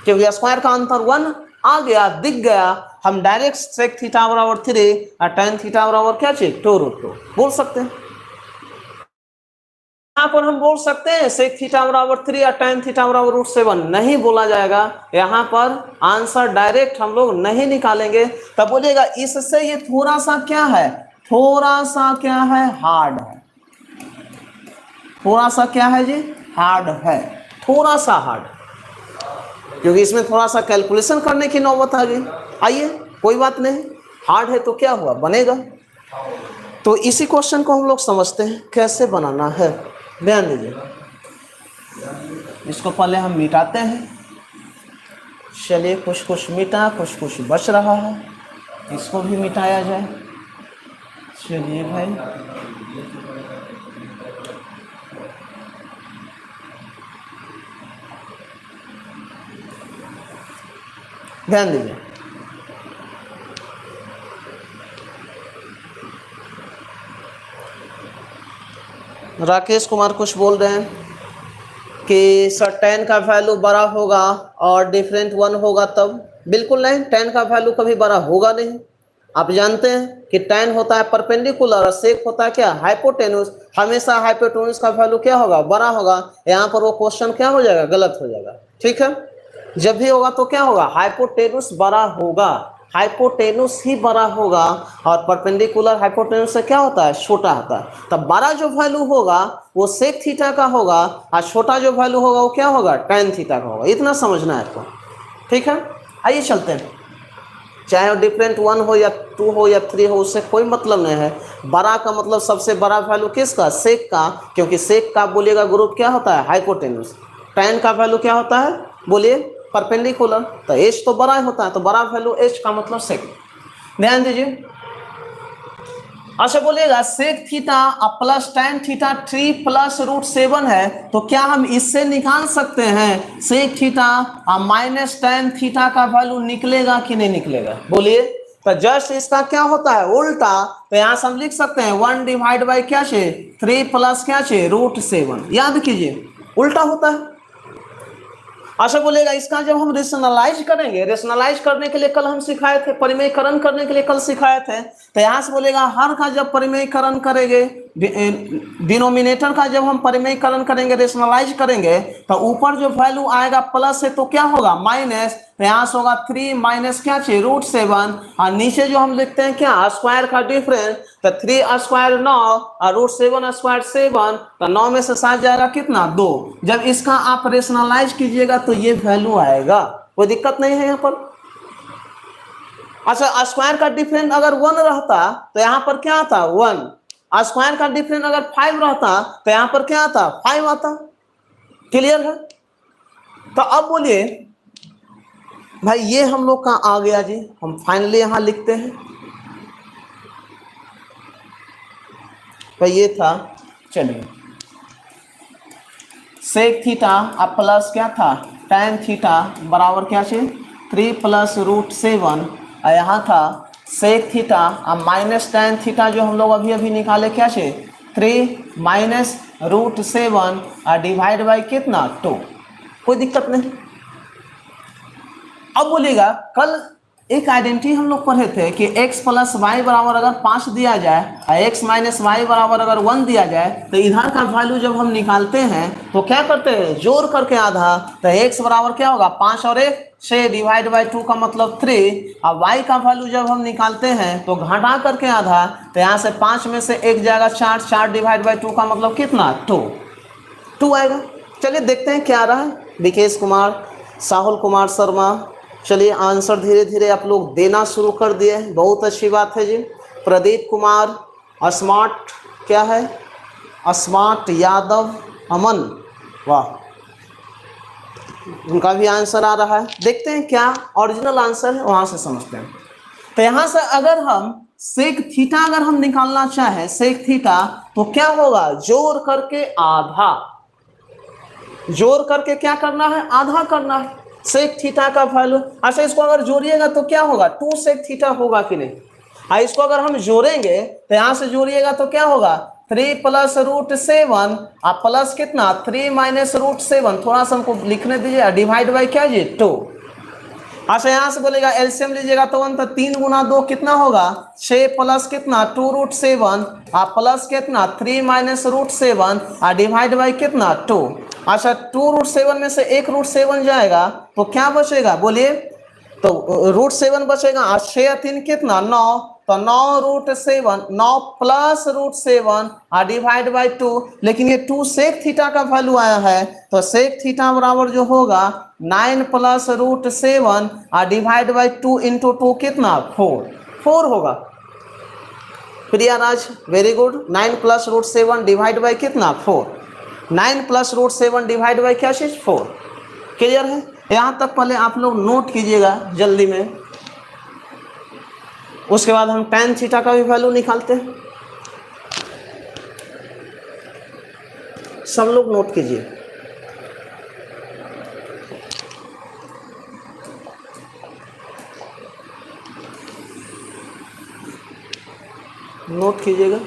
क्योंकि स्क्वायर का अंतर 1 आ गया, दिख गया। हम डायरेक्ट सेक थीटा बराबर 3 और tan थीटा बराबर क्या चीज? 2√2 बोल सकते हैं। यहाँ पर हम बोल सकते हैं सेक थीटा बराबर 3 और tan थीटा बराबर √7 नहीं बोला जाएगा। यहाँ पर आंसर डायरेक्ट हम लोग नहीं निकालेंगे। तब बोलिएगा इससे ये थोड़ा सा क्या है? थोड़ा सा क्या है? हार्ड है। थोड़ा सा क्या है जी? हार्ड है। थोड़ा सा हार्ड, क्योंकि इसमें थोड़ा सा कैलकुलेशन करने की नौबत आ गई। आइए कोई बात नहीं, हार्ड है तो क्या हुआ, बनेगा। तो इसी क्वेश्चन को हम लोग समझते हैं कैसे बनाना है। ध्यान दीजिए, इसको पहले हम मिटाते हैं। चलिए कुछ कुछ मिटा, कुछ कुछ बच रहा है, इसको भी मिटाया जाए। चलिए भाई, ध्यान दीजिए। राकेश कुमार कुछ बोल रहे हैं कि सर tan का वैल्यू बड़ा होगा और डिफरेंट 1 होगा तब। बिल्कुल नहीं, tan का वैल्यू कभी बड़ा होगा नहीं। आप जानते हैं कि tan होता है परपेंडिकुलर और सेक होता है क्या? हाइपोटेन्यूस। हमेशा हाइपोटेन्यूस का वैल्यू क्या होगा? बड़ा होगा। यहाँ पर वो क्वेश्चन क्या हो जाएगा? गलत हो जाएगा। ठीक है, जब भी होगा तो क्या होगा? हाइपोटेन्यूस बड़ा होगा, हाइपोटेन्यूस ही बड़ा होगा और परपेंडिकुलर हाइपोटेन्यूस से क्या होता है? छोटा होता है। तब बड़ा जो वैल्यू होगा वो सेक थीटा का होगा और छोटा जो वैल्यू होगा वो क्या होगा? tan थीटा का होगा। इतना समझना है आपको। ठीक है, आइए चलते हैं। चाहे डिफरेंट 1 हो या 2 हो या 3 हो, उससे कोई मतलब नहीं है। बड़ा का मतलब सबसे बड़ा वैल्यू किसका? सेक का, क्योंकि सेक का बोलिएगा ग्रुप क्या होता है? हाइपोटेन्यूस। tan का वैल्यू क्या होता है? बोलिए परपेंडिकुलर। तो h तो बड़ा होता है, तो बड़ा वैल्यू h का मतलब सेक। ध्यान दीजिए। अच्छा बोलिएगा sec theta plus tan theta 3 plus √7 है, तो क्या हम इससे निकाल सकते हैं sec theta minus tan theta का वैल्यू निकलेगा कि नहीं निकलेगा? बोलिए। तो जस्ट इसका क्या होता है? उल्टा। तो यहाँ से हम लिख सकते हैं 1 डिवाइड बाई क्या छे? 3 प्लस क्या छे? √7। याद कीजिए, उल्टा होता है। अच्छा बोलेगा इसका जब हम रेशनलाइज करेंगे, रेशनलाइज करने के लिए कल हम सिखाए थे, परिमेयकरण करने के लिए कल सिखाए थे। तो यहाँ से बोलेगा हर का जब परिमेयकरण करेंगे, डिनोमिनेटर का जब हम परिमेयकरण करेंगे, रेशनलाइज करेंगे, तो ऊपर जो वैल्यू आएगा प्लस है तो क्या होगा? माइनस। तो यहाँ से होगा 3 माइनस क्या छे? √7। और नीचे जो हम लिखते हैं क्या? स्क्वायर का डिफरेंस। तो 3 स्क्वायर 9 और √7 स्क्वायर 7। तो 9 में से 7 जाएगा कितना? 2। जब इसका आप रेशनलाइज कीजिएगा तो ये वैल्यू आएगा, कोई दिक्कत नहीं है यहाँ पर। अच्छा स्क्वायर का डिफरेंस अगर 1 रहता तो यहाँ पर क्या आता? 1। स्क्वायर का डिफरेंस अगर 5 रहता तो यहाँ पर क्या आता? 5 आता। क्लियर है? तो अब बोलिए भाई, ये हम लोग का आ गया जी। हम फाइनली यहां लिखते हैं तो ये था, चलिए सेक थीटा अब प्लस क्या था tan थीटा बराबर क्या चाहिए 3 प्लस रूट 7, और यहाँ था सेक थीटा अब माइनस tan थीटा जो हम लोग अभी अभी निकाले क्या चाहिए 3 माइनस रूट 7 और डिवाइड बाई कितना 2, कोई दिक्कत नहीं। अब बोलिएगा कल एक आइडेंटिटी हम लोग पढ़े थे कि x प्लस वाई बराबर अगर 5 दिया जाए और x माइनस वाई बराबर अगर 1 दिया जाए तो इधर का वैल्यू जब हम निकालते हैं तो क्या करते हैं जोड़ करके आधा, तो x बराबर क्या होगा 5 और 1 6 डिवाइड बाई 2 का मतलब 3, और y का वैल्यू जब हम निकालते हैं तो घटा करके आधा, तो यहाँ से 5 में से 1 जाएगा 4, 4 डिवाइड बाई 2 का मतलब कितना 2 आएगा। चलिए देखते हैं क्या रहा है। विकेश कुमार, साहुल कुमार शर्मा, चलिए आंसर धीरे धीरे आप लोग देना शुरू कर दिए, बहुत अच्छी बात है जी। प्रदीप कुमार, स्मार्ट क्या है स्मार्ट यादव अमन, वाह, उनका भी आंसर आ रहा है। देखते हैं क्या ओरिजिनल आंसर है, वहां से समझते हैं। तो यहां से अगर हम सेक थीटा अगर हम निकालना चाहें सेक थीटा तो क्या होगा जोड़ करके आधा, जोड़ करके क्या करना है आधा करना है सेक थीटा का वैल्यू। अच्छा इसको अगर जोड़िएगा तो क्या होगा 2 सेक थीटा होगा कि नहीं, इसको अगर हम जोड़ेंगे तो यहां से जोड़िएगा तो क्या होगा 3 प्लस रूट 7 और प्लस कितना 3 माइनस रूट 7, थोड़ा सा हमको लिखने दीजिए, डिवाइड बाई क्या जी 2। अच्छा यहाँ से बोलेगा एलसीएम लीजिएगा तो 1 तो 3 गुना 2 कितना होगा 6 प्लस कितना 2 रूट 7 और प्लस कितना 3 माइनस रूट 7 और डिवाइड बाई कितना 2। अच्छा 2 रूट 7 में से 1 रूट 7 जाएगा तो क्या बचेगा बोलिए, तो रूट 7 बचेगा और 6 3 कितना 9, तो 9 रूट 7 9 प्लस रूट 7 और डिवाइड बाई 2, लेकिन ये 2 सेक थीटा का वैल्यू आया है तो सेक थीटा बराबर जो होगा 9 प्लस रूट 7 और डिवाइड बाई 2 इंटू 2 कितना 4 होगा। Priya Raj very good, 9 plus root 7 divide by कितना 4, 9 प्लस रूट 7 डिवाइड बाई क्या चीज 4। क्लियर है, यहाँ तक पहले आप लोग नोट कीजिएगा जल्दी में, उसके बाद हम tan थीटा का भी वैल्यू निकालते हैं। सब लोग नोट कीजिए, नोट कीजिएगा।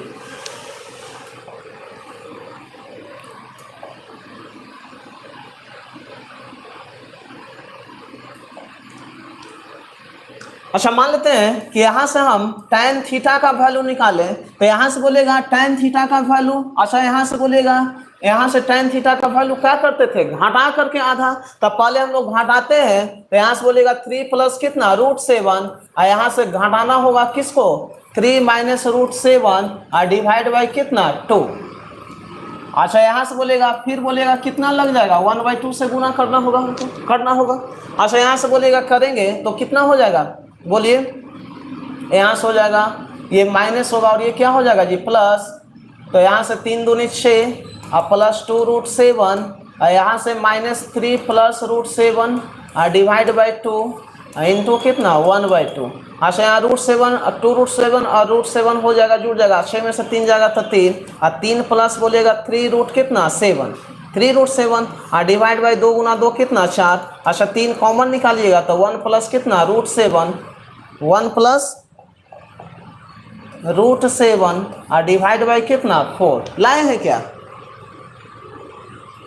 अच्छा मान लेते हैं कि यहाँ से हम tan थीटा का वैल्यू निकालें तो यहाँ से बोलेगा tan थीटा का वैल्यू, अच्छा यहाँ से बोलेगा यहाँ से tan थीटा का वैल्यू क्या करते थे घटा करके आधा, तब पहले हम लोग घटाते हैं तो यहाँ से बोलेगा 3 प्लस कितना रूट 7 और यहाँ से घटाना होगा किसको 3 माइनस रूट 7 और डिवाइड बाई कितना 2। अच्छा यहाँ से बोलेगा फिर बोलेगा कितना लग जाएगा 1/2 से गुना करना होगा हमको करना होगा। अच्छा यहाँ से बोलेगा करेंगे तो कितना हो जाएगा बोलिए, यहाँ से हो जाएगा ये माइनस होगा और ये क्या हो जाएगा जी प्लस, तो यहाँ से 3 दूनी 6 और प्लस 2 रूट 7 और यहाँ से -3 प्लस रूट 7 और डिवाइड बाई 2 इंटू कितना 1/2। अच्छा यहाँ रूट 7 2 रूट 7 और रूट 7 हो जाएगा जुड़ जाएगा, 6 में से 3 जाएगा तो 3 और 3 प्लस बोलेगा 3 रूट कितना 7 3 रूट 7 और डिवाइड बाई 2 गुना 2 कितना 4। अच्छा 3 कॉमन निकालिएगा तो 1 प्लस कितना रूट 7 1 प्लस रूट 7 और डिवाइड बाई कितना 4 लाए हैं क्या,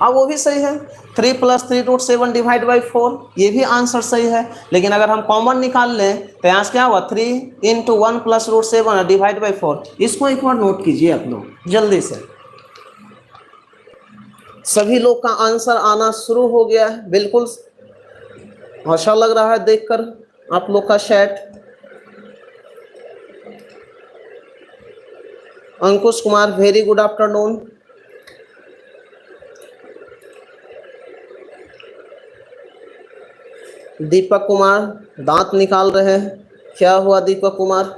अब वो भी सही है 3 प्लस 3 रूट 7 डिवाइड बाई 4, ये भी आंसर सही है। लेकिन अगर हम कॉमन निकाल लें तो यहाँ से क्या हुआ 3 into 1 plus root 7 divide by 4, इसको एक बार नोट कीजिए आप लोग जल्दी से। सभी लोग का आंसर आना शुरू हो गया है, बिल्कुल अच्छा लग रहा है देखकर आप लोग का chat. Ankush Kumar very good afternoon. Deepak Kumar दांत निकाल रहे हैं, क्या हुआ दीपक कुमार,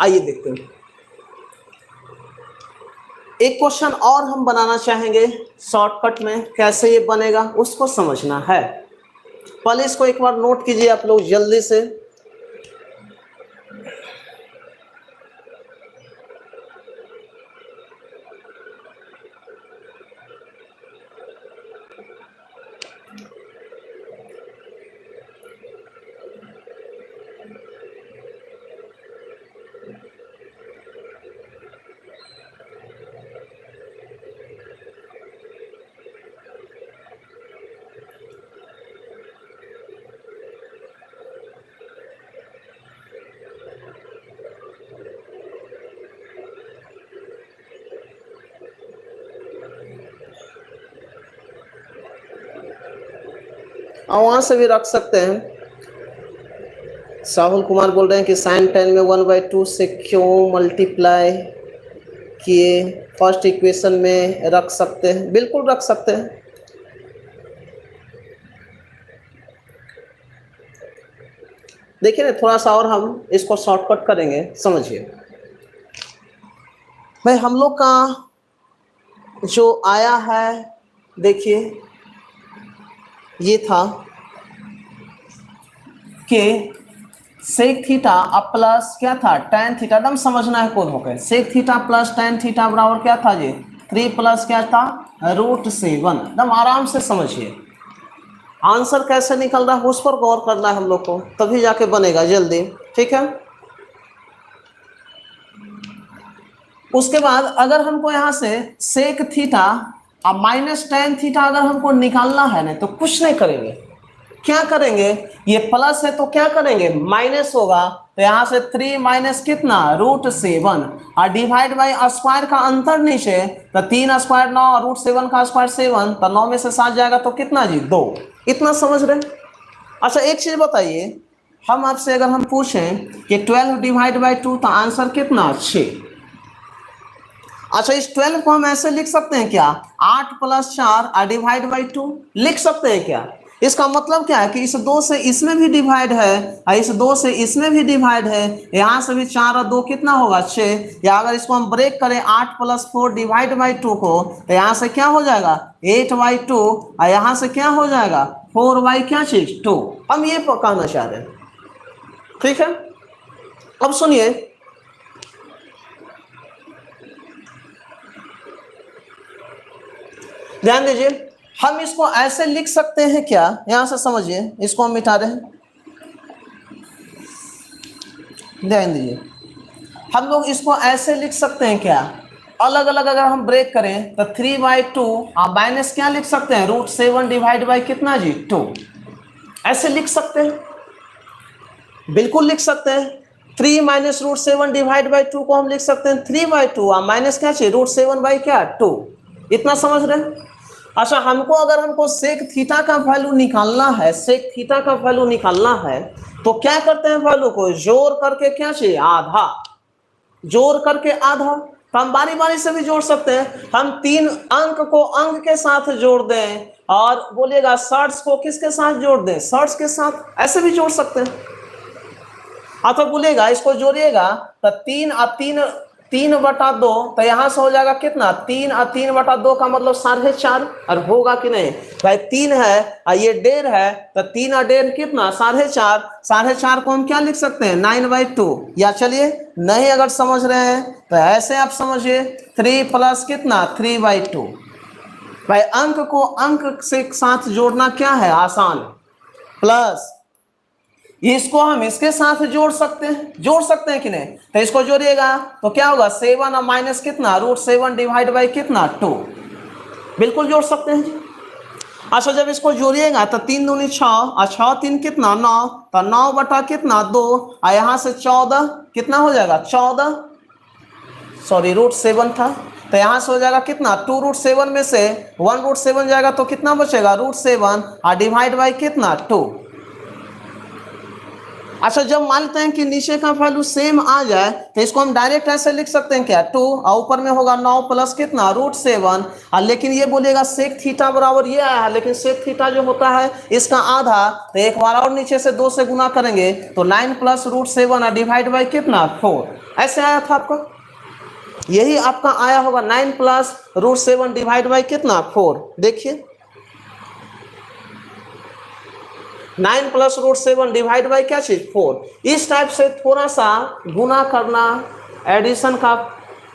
आइए देखते हैं। एक क्वेश्चन और हम बनाना चाहेंगे शॉर्टकट में, कैसे ये बनेगा उसको समझना है। पहले इसको एक बार नोट कीजिए आप लोग जल्दी से। और वहां से भी रख सकते हैं। साहुल कुमार बोल रहे हैं कि साइन 10 में 1/2 से क्यों मल्टीप्लाई किए, फर्स्ट इक्वेशन में रख सकते हैं, बिल्कुल रख सकते हैं। देखिए ना, थोड़ा सा और हम इसको शॉर्टकट करेंगे, समझिए भाई। हम लोग का जो आया है, देखिए ये था कि सेक थीटा अब प्लस क्या था, tan थीटा। एकदम समझना है कौन होकर, sec theta plus tan theta बराबर क्या था जी, 3 प्लस क्या था, √7। एकदम आराम से समझिए। आंसर कैसे निकल रहा है उस पर गौर करना है हम लोग को, तभी जाके बनेगा जल्दी, ठीक है। उसके बाद अगर हमको यहाँ से सेक थीटा अब माइनस tan थीटा अगर हमको निकालना है ना, तो कुछ नहीं करेंगे। क्या करेंगे, ये प्लस है तो क्या करेंगे, माइनस होगा, तो यहां से 3 माइनस कितना, √7, और डिवाइड बाई स्क्वायर का अंतर नीचे, तो 3 स्क्वायर 9, √7 का स्क्वायर 7, तो 9 में से 7 जाएगा तो कितना जी, 2। इतना समझ रहे। अच्छा एक चीज बताइए, हम आपसे अगर हम पूछें कि 12 डिवाइड बाई 2, तो आंसर कितना, 6। अच्छा इस 12 को हम ऐसे लिख सकते हैं क्या, 8 + 4 डिवाइड बाई 2 लिख सकते हैं क्या। इसका मतलब क्या है कि इस 2 से इसमें भी डिवाइड है, और इस 2 से इसमें भी डिवाइड है, यहां से भी 4 और 2 कितना होगा, 6। या अगर इसको हम ब्रेक करें 8 + 4 डिवाइड बाई 2 को, तो यहां से क्या हो जाएगा, 8/2, और यहां से क्या हो जाएगा, 4 क्या चीज, 2। हम ये कहना चाह रहे हैं, ठीक है। अब सुनिए, ध्यान दीजिए, हम इसको ऐसे लिख सकते हैं क्या, यहां से समझिए, इसको हम मिटा रहे हैं, ध्यान दीजिए। हम लोग इसको ऐसे लिख सकते हैं क्या, अलग अलग अगर हम ब्रेक करें तो 3/2 और माइनस क्या लिख सकते हैं, √7 डिवाइड बाई कितना जी, 2। ऐसे लिख सकते हैं, बिल्कुल लिख सकते हैं। 3 माइनस √7 डिवाइड बाई 2 को हम लिख सकते हैं 3/2 और माइनस क्या चाहिए, √7 बाई क्या, 2। इतना समझ रहे हैं। अच्छा हमको अगर हमको सेक थीटा का वैल्यू निकालना है, सेक थीटा का वैल्यू निकालना है, तो क्या करते हैं, वैल्यू को जोड़ करके क्या चाहिए, आधा, जोड़ करके आधा। तो हम बारी बारी से भी जोड़ सकते हैं, हम 3 अंक को अंक के साथ जोड़ दें, और बोलिएगा शर्ट्स को किसके साथ जोड़ दें, शर्ट्स के साथ, ऐसे भी जोड़ सकते हैं। तो बोलेगा इसको जोड़िएगा तो 3/2, तो यहां से हो जाएगा कितना, 3 और 3/2 का मतलब 4.5, और होगा कि नहीं भाई, 3 है और ये 1.5 है, तो 3 और 1.5 कितना, 4.5। 4.5 को हम क्या लिख सकते हैं, 9/2। या चलिए नहीं अगर समझ रहे हैं तो ऐसे आप समझिए, 3 प्लस कितना, 3/2। भाई अंक को अंक से साथ जोड़ना क्या है, आसान, प्लस इसको हम इसके साथ जोड़ सकते हैं कि नहीं, तो इसको जोड़िएगा तो क्या होगा, 7 और माइनस कितना, √7 डिवाइड बाई कितना, 2। बिल्कुल जोड़ सकते हैं जी। अच्छा जब इसको जोड़िएगा तो 3 दूनी 6 और 6 3 कितना, 9, तो 9 बटा कितना, 2, और यहां से 14 कितना हो जाएगा, 14, सॉरी √7 था, तो यहां से हो जाएगा कितना, 2 √7 में से 1 √7 जाएगा तो कितना बचेगा, √7 और डिवाइड बाई कितना, 2। अच्छा जब मानते हैं कि नीचे का वैल्यू सेम आ जाए, तो इसको हम डायरेक्ट ऐसे लिख सकते हैं क्या, 2, और ऊपर में होगा 9 प्लस कितना, √7। लेकिन ये बोलिएगा सेक थीटा बराबर ये आया है, लेकिन सेक थीटा जो होता है इसका आधा, तो एक बार और नीचे से 2 से गुना करेंगे तो 9 प्लस √7 और डिवाइड बाई कितना, 4। ऐसे आया था आपको, यही आपका आया होगा 9 प्लस रूट 7 डिवाइड बाई कितना 4। देखिए 9 प्लस रूट 7 डिवाइड बाई क्या चीज 4। इस टाइप से थोड़ा सा गुना करना, एडिशन का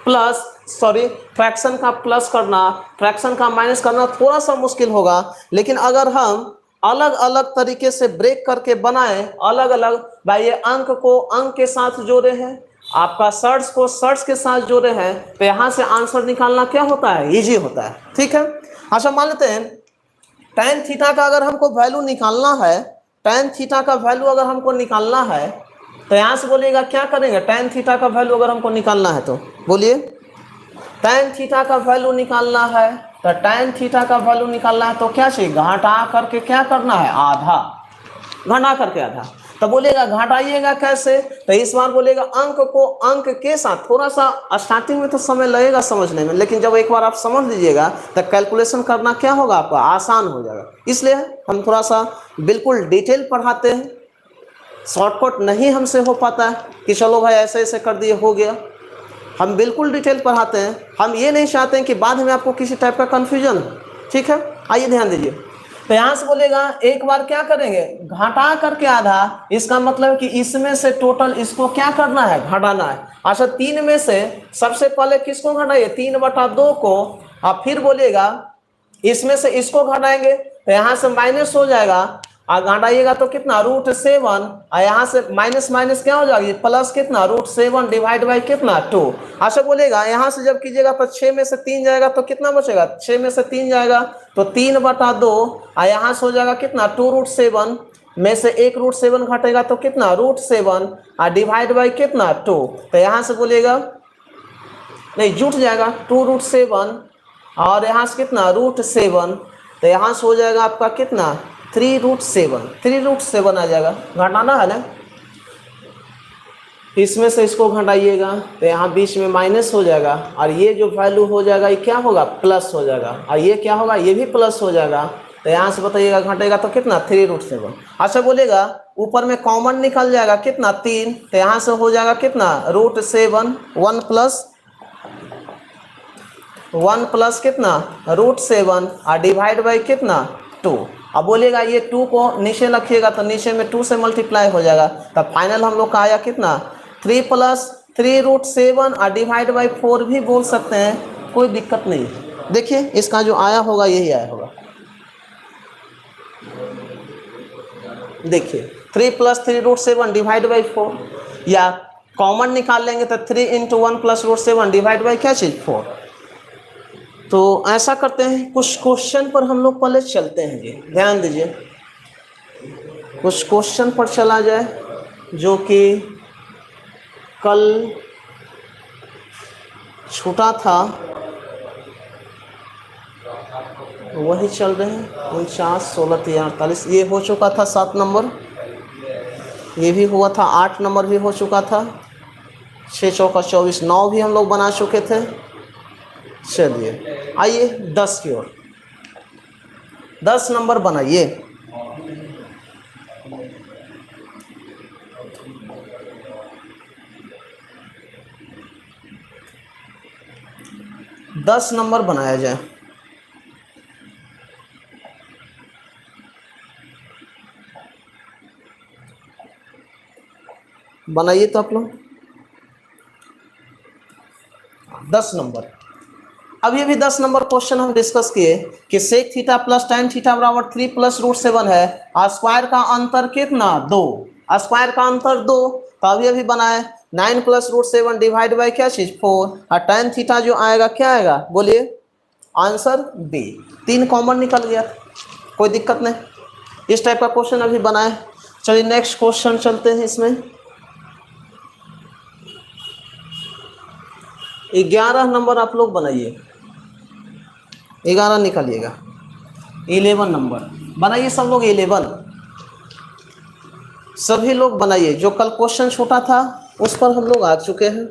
प्लस सॉरी फ्रैक्शन का प्लस करना, फ्रैक्शन का माइनस करना थोड़ा सा मुश्किल होगा। लेकिन अगर हम अलग अलग तरीके से ब्रेक करके बनाए, अलग अलग भाई ये अंक को अंक के साथ जोड़े हैं, आपका सर्च को सर्च के साथ जोड़े हैं, तो यहाँ से आंसर निकालना क्या होता है, इजी होता है। ठीक है, अच्छा मान लेते हैं tan थीटा का अगर हमको वैल्यू निकालना है, tan थीटा का वैल्यू अगर हमको निकालना है, तो यहाँ से बोलिएगा क्या करेंगे, tan थीटा का वैल्यू अगर हमको निकालना है तो बोलिए tan थीटा का वैल्यू निकालना है, तो tan थीटा का वैल्यू निकालना है तो क्या चाहिए, घटा करके क्या करना है, आधा, घटा करके आधा। तो बोलेगा घटाइएगा कैसे, तो इस बार बोलेगा अंक को अंक के साथ, थोड़ा सा स्टार्टिंग में तो समय लगेगा समझने में, लेकिन जब एक बार आप समझ लीजिएगा तो कैलकुलेशन करना क्या होगा आपका आसान हो जाएगा। इसलिए हम थोड़ा सा बिल्कुल डिटेल पढ़ाते हैं, शॉर्टकट नहीं हमसे हो पाता है कि चलो भाई ऐसे ऐसे कर दिए हो गया, हम बिल्कुल डिटेल पढ़ाते हैं। हम ये नहीं चाहते हैं कि बाद में आपको किसी टाइप का कन्फ्यूजन हो। ठीक है, आइए ध्यान दीजिए। तो यहाँ से बोलेगा एक बार क्या करेंगे, घटा करके आधा, इसका मतलब है कि इसमें से टोटल इसको क्या करना है, घटाना है। अच्छा 3 में से सबसे पहले किसको घटाइए, 3/2 को, और फिर बोलेगा इसमें से इसको घटाएंगे तो यहाँ से माइनस हो जाएगा, और घटाइएगा तो कितना √7, और यहाँ से माइनस माइनस क्या हो जाएगी, प्लस कितना √7 डिवाइड बाई कितना 2। अच्छा बोलेगा यहाँ से जब कीजिएगा तो 6 में से 3 जाएगा तो कितना बचेगा, 6 में से 3 जाएगा तो 3/2, और यहाँ से हो जाएगा कितना 2√7 में से 1 √7 घटेगा तो कितना √7, और डिवाइड बाई कितना 2। तो यहाँ से बोलिएगा नहीं जुट जाएगा 2√7, और यहाँ से कितना √7, तो यहाँ से हो जाएगा आपका कितना 3√7 आ जाएगा, घटाना है ना, इसमें से इसको घटाइएगा तो यहाँ बीच में माइनस हो जाएगा, और ये जो वैल्यू हो जाएगा ये क्या होगा, प्लस हो जाएगा, और ये क्या होगा, ये भी प्लस हो जाएगा। तो यहाँ से बताइएगा घटेगा तो कितना 3√7। अच्छा बोलेगा ऊपर में कॉमन निकल जाएगा कितना 3, तो यहाँ से हो जाएगा कितना √7, 1 प्लस कितना √7, और डिवाइड बाई कितना 2। अब बोलिएगा ये 2 को नीचे रखिएगा तो नीचे में 2 से मल्टीप्लाई हो जाएगा, तब फाइनल हम लोग का आया कितना 3 प्लस 3√7, और डिवाइड बाई 4 भी बोल सकते हैं, कोई दिक्कत नहीं। देखिए इसका जो आया होगा यही आया होगा, देखिए 3 प्लस 3√7 डिवाइड बाई 4, या कॉमन निकाल लेंगे तो 3 × 1 प्लस √7 डिवाइड बाई क्या चीज़ 4। तो ऐसा करते हैं, कुछ क्वेश्चन पर हम लोग पहले चलते हैं जी, ध्यान दीजिए, कुछ क्वेश्चन पर चला जाए जो कि कल छूटा था, वही चल रहे हैं 49, 16, 48, ये हो चुका था 7 नंबर, ये भी हुआ था 8 नंबर भी हो चुका था, 6 चौका 24, 9 भी हम लोग बना चुके थे। चलिए आइए 10 की ओर, 10 नंबर बनाइए। दस नंबर बनाया जाए। बनाइए तो आप लोग 10 नंबर। अभी भी 10 नंबर क्वेश्चन हम डिस्कस किए कि sec theta plus tan theta बराबर 3 प्लस √7 है, स्क्वायर का अंतर कितना 2, स्क्वायर का अंतर 2, तो अभी बनाए 9 प्लस √7 डिवाइड बाई क्या चीज 4, और tan थीटा जो आएगा क्या आएगा, बोलिए आंसर बी। 3 कॉमन निकल गया, कोई दिक्कत नहीं। इस टाइप का क्वेश्चन अभी बनाए। चलिए नेक्स्ट क्वेश्चन चलते हैं, इसमें 11 नंबर आप लोग बनाइए, 11 निकालिएगा, 11 नंबर बनाइए सब लोग, 11 सभी लोग बनाइए, जो कल क्वेश्चन छोटा था उस पर हम लोग आ चुके हैं,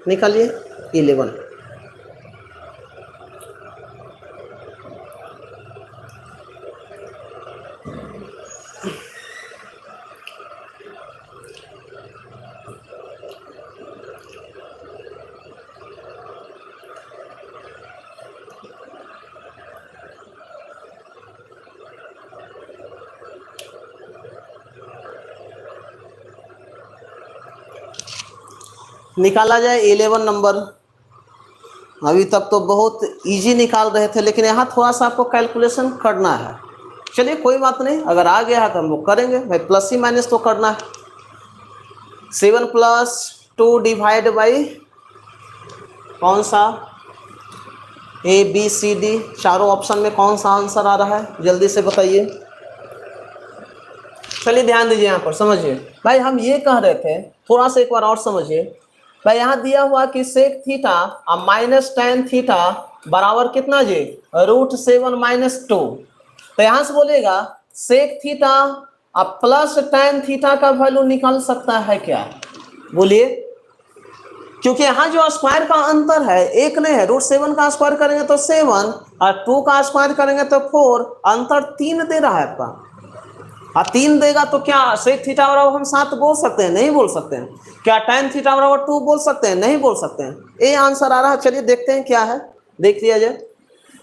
निकालिए 11। निकाला जाए 11 नंबर। अभी तक तो बहुत इजी निकाल रहे थे, लेकिन यहाँ थोड़ा सा आपको कैलकुलेशन करना है। चलिए कोई बात नहीं, अगर आ गया है तो हम लोग करेंगे भाई, प्लस ही माइनस तो करना है। 7 + 2 डिवाइड बाई कौन सा, ए बी सी डी, चारों ऑप्शन में कौन सा आंसर आ रहा है, जल्दी से बताइए। चलिए ध्यान दीजिए, यहाँ पर समझिए भाई, हम ये कह रहे थे, थोड़ा सा एक बार और समझिए भाई। यहाँ दिया हुआ कि सेक थीटा और माइनस टेन थीटा बराबर कितना जी, √7 - 2। तो यहाँ से बोलेगा सेक थीटा और प्लस टेन थीटा का वैल्यू निकाल सकता है क्या, बोलिए। क्योंकि यहाँ जो स्क्वायर का अंतर है एक नहीं है, √7 का स्क्वायर करेंगे तो 7 और 2 का स्क्वायर करेंगे तो 4, अंतर 3 दे रहा है आपका। और 3 देगा तो क्या सेक थीटा बराबर हम 7 बोल सकते हैं, नहीं बोल सकते हैं। क्या टेन थीटा बराबर 2 बोल सकते हैं, नहीं बोल सकते हैं। ये आंसर आ रहा है। चलिए देखते हैं क्या है, देख लिया जाए।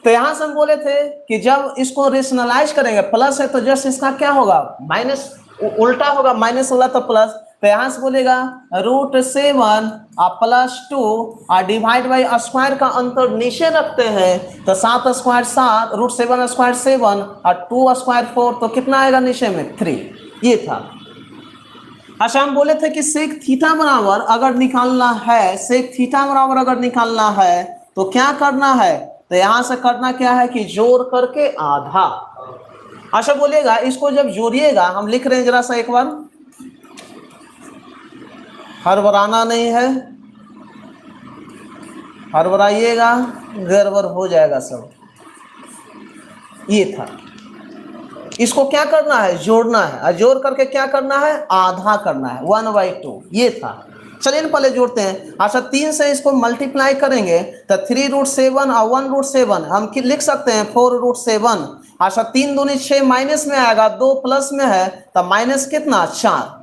तो यहां से हम बोले थे कि जब इसको रेशनलाइज करेंगे, प्लस है तो जस्ट इसका क्या होगा, माइनस, उल्टा होगा, माइनस होगा तो प्लस। तो यहां से बोलेगा √7 और +2 और डिवाइड बाई स्क्वायर का अंतर नीचे रखते हैं, तो 7 स्क्वायर 7, √7 स्क्वायर 7 और 2 स्क्वायर 4, तो कितना आएगा नीचे में 3। ये था। अच्छा, हम बोले थे कि सेक थीटा बराबर अगर निकालना है, सेक थीटा बराबर अगर निकालना है तो क्या करना है, तो यहां से करना क्या है कि जोड़ करके आधा। अच्छा बोलेगा इसको जब जोड़िएगा, हम लिख रहे हैं जरा सा एक बार, हड़बड़ाना नहीं है, हड़बड़ाइएगा गड़बड़ हो जाएगा सब। ये था, इसको क्या करना है, जोड़ना है, और जोड़ करके क्या करना है, आधा करना है, 1/2। ये था। चलिए पहले जोड़ते हैं। अच्छा, 3 से इसको मल्टीप्लाई करेंगे तो 3√7 और 1√7 हम लिख सकते हैं 4√7। अच्छा, 3 दूनी 6 माइनस में आएगा, 2 प्लस में है तो माइनस कितना 4,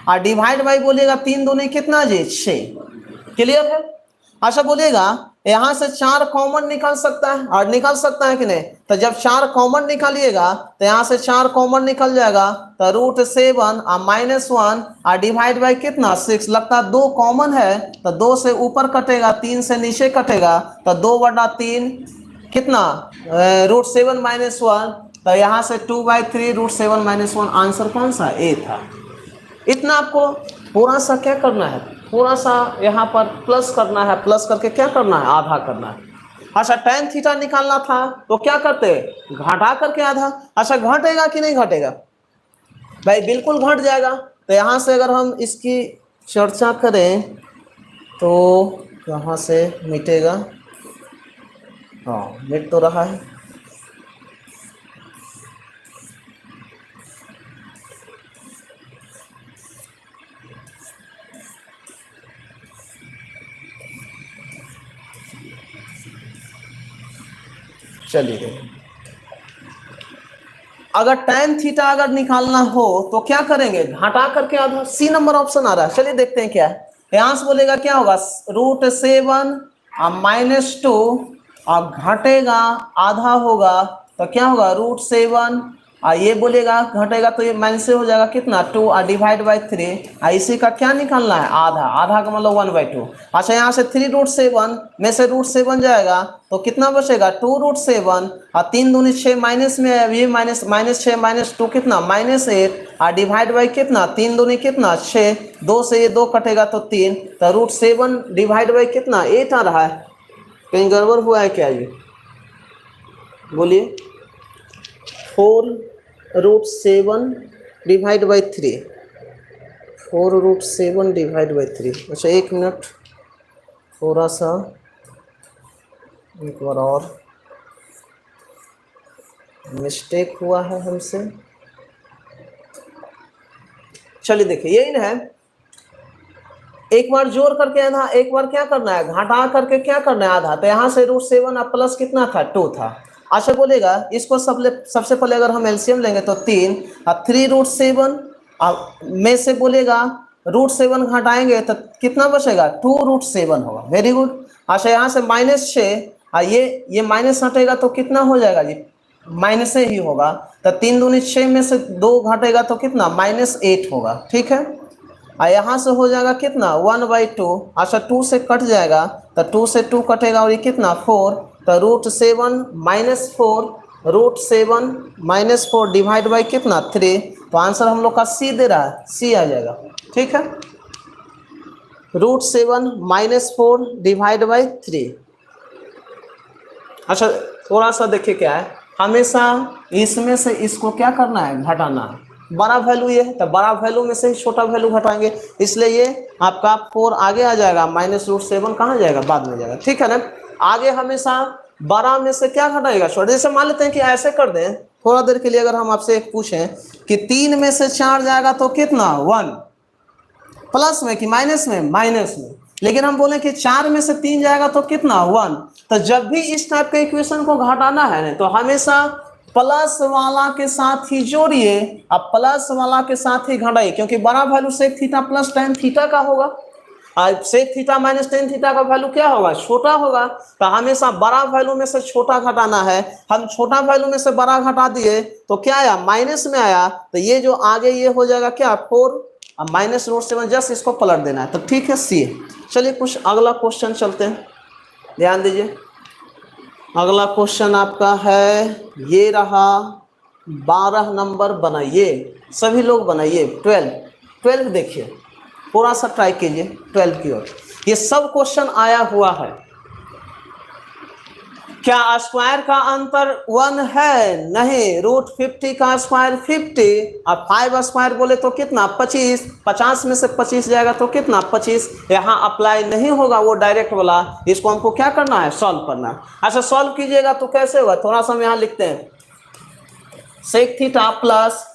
और डिवाइड बाई बोलिएगा 3 दूनी कितना जी 6। क्लियर है। अच्छा बोलिएगा यहां से 4 कॉमन निकाल सकता है, और निकाल सकता है कि नहीं, तो जब 4 कॉमन निकालिएगा तो यहां से 4 कॉमन निकल जाएगा, तो √7 और -1 और डिवाइड बाई कितना 6, लगता है 2 कॉमन है तो 2 से ऊपर कटेगा, 3 से नीचे कटेगा, तो 2/3 कितना √7 - 1, तो यहाँ से 2/3 √7 - 1, आंसर कौन सा, ए था। इतना आपको थोड़ा सा क्या करना है, थोड़ा सा यहाँ पर प्लस करना है, प्लस करके क्या करना है, आधा करना है। अच्छा, टेन थीटा निकालना था तो क्या करते, घटा करके आधा। अच्छा, घटेगा कि नहीं घटेगा, भाई बिल्कुल घट जाएगा। तो यहाँ से अगर हम इसकी चर्चा करें तो यहाँ से मिटेगा, हाँ मिट तो रहा है। चलिए, अगर tan थीटा अगर निकालना हो तो क्या करेंगे, घटा करके आधा। सी नंबर ऑप्शन आ रहा है। चलिए देखते हैं क्या है। यहां से बोलेगा क्या होगा, √7 और -2 और घटेगा आधा होगा, तो क्या होगा √7 और ये बोलेगा घटेगा तो ये माइनस से हो जाएगा कितना 2 और डिवाइड बाई 3, और इसी का क्या निकालना है, आधा। आधा का मतलब 1/2। अच्छा, यहाँ से 3√7 में से √7 जाएगा तो कितना बचेगा 2√7 और 3 दूनी 6 माइनस में है, ये माइनस -6 - 2 कितना -8 और डिवाइड बाई कितना 3 दूनी कितना 6, 2 से ये 2 कटेगा तो 3, तो √7 डिवाइड बाई कितना 8 आ रहा है। कहीं गड़बड़ हुआ है क्या, ये बोलिए। 4√7 डिवाइड बाई 3, 4√7 डिवाइड बाई 3। अच्छा एक मिनट, थोड़ा सा एक बार और मिस्टेक हुआ है हमसे। चलिए देखिए, यही है, एक बार जोड़ करके आधा, एक बार क्या करना है, घटा करके क्या करना है, आधा। तो यहाँ से √7 और प्लस कितना था 2 था। अच्छा बोलेगा इसको सबसे पहले अगर हम एलसीएम लेंगे तो 3 और 3√7 में से बोलेगा √7 घटाएंगे तो कितना बचेगा 2√7 होगा। Very good. अच्छा, यहाँ से -6 और ये माइनस हटेगा तो कितना हो जाएगा जी, माइनस से ही होगा। तो 3 दूनी 6 में से 2 घटेगा तो कितना -8 होगा। ठीक है, और यहाँ से हो जाएगा कितना 1/2। अच्छा 2 से कट जाएगा तो 2 से 2 कटेगा और ये कितना 4, तो √7 - 4, √7 - 4 डिवाइड बाई कितना 3। तो आंसर हम लोग का सी दे रहा है, सी आ जाएगा। ठीक है, √7 - 4 डिवाइड बाई 3। अच्छा थोड़ा सा देखिए क्या है, हमेशा इसमें से इसको क्या करना है, घटाना है। बड़ा वैल्यू ये है तो बड़ा वैल्यू में से ही छोटा वैल्यू घटाएंगे, इसलिए ये आपका 4 आगे आ जाएगा, -√7 कहाँ जाएगा, बाद में जाएगा। ठीक है ना, आगे हमेशा बड़ा में से क्या घटाएगा छोटा। जैसे मान लेते हैं कि ऐसे कर दें थोड़ा देर के लिए, अगर हम आपसे एक पूछें कि 3 में से 4 जाएगा तो कितना 1, प्लस में कि माइनस में, माइनस में। लेकिन हम बोले कि 4 में से 3 जाएगा तो कितना 1। तो जब भी इस टाइप के इक्वेशन को घटाना है ना, तो हमेशा प्लस वाला के साथ ही जोड़िए, अब प्लस वाला के साथ ही घटाइए, क्योंकि बड़ा value sec theta plus tan theta का होगा, sec theta minus tan theta का वैल्यू क्या होगा, छोटा होगा। तो हमेशा बड़ा वैल्यू में से छोटा घटाना है। हम छोटा वैल्यू में से बड़ा घटा दिए तो क्या आया, माइनस में आया, तो ये जो आगे ये हो जाएगा क्या 4, अब -√7 जस्ट इसको पलट देना है। तो ठीक है सी। चलिए कुछ अगला क्वेश्चन चलते हैं, ध्यान दीजिए। अगला क्वेश्चन आपका है, ये रहा 12 नंबर, बनाइए सभी लोग बनाइए। 12 देखिए, थोड़ा सा ट्राई कीजिए 12 की ओर। ये सब क्वेश्चन आया हुआ है। क्या स्क्वायर का अंतर 1 है, नहीं। √50 का स्क्वायर 50, अब 5 स्क्वायर बोले तो कितना 25, 50 में से 25 जाएगा तो कितना 25। यहाँ अप्लाई नहीं होगा वो डायरेक्ट वाला, इसको हमको क्या करना है, सॉल्व करना है। अच्छा सॉल्व कीजिएगा तो कैसे होगा, थोड़ा सा हम यहाँ लिखते हैं, sec theta plus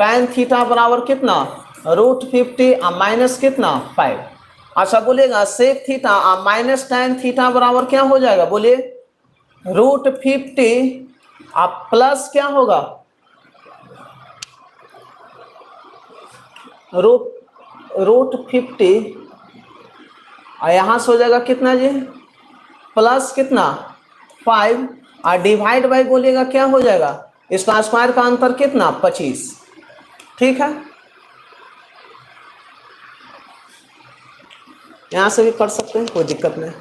tan theta बराबर कितना √50 माइनस कितना 5। अच्छा बोलिएगा sec theta minus tan theta बराबर क्या हो जाएगा, बोलिए √50 आप प्लस क्या होगा, √50 और यहाँ से हो जाएगा कितना जी, प्लस कितना 5 और डिवाइड बाई बोलिएगा क्या हो जाएगा, इसका स्क्वायर का अंतर कितना 25। ठीक है, यहाँ से भी कर सकते हैं, कोई दिक्कत नहीं।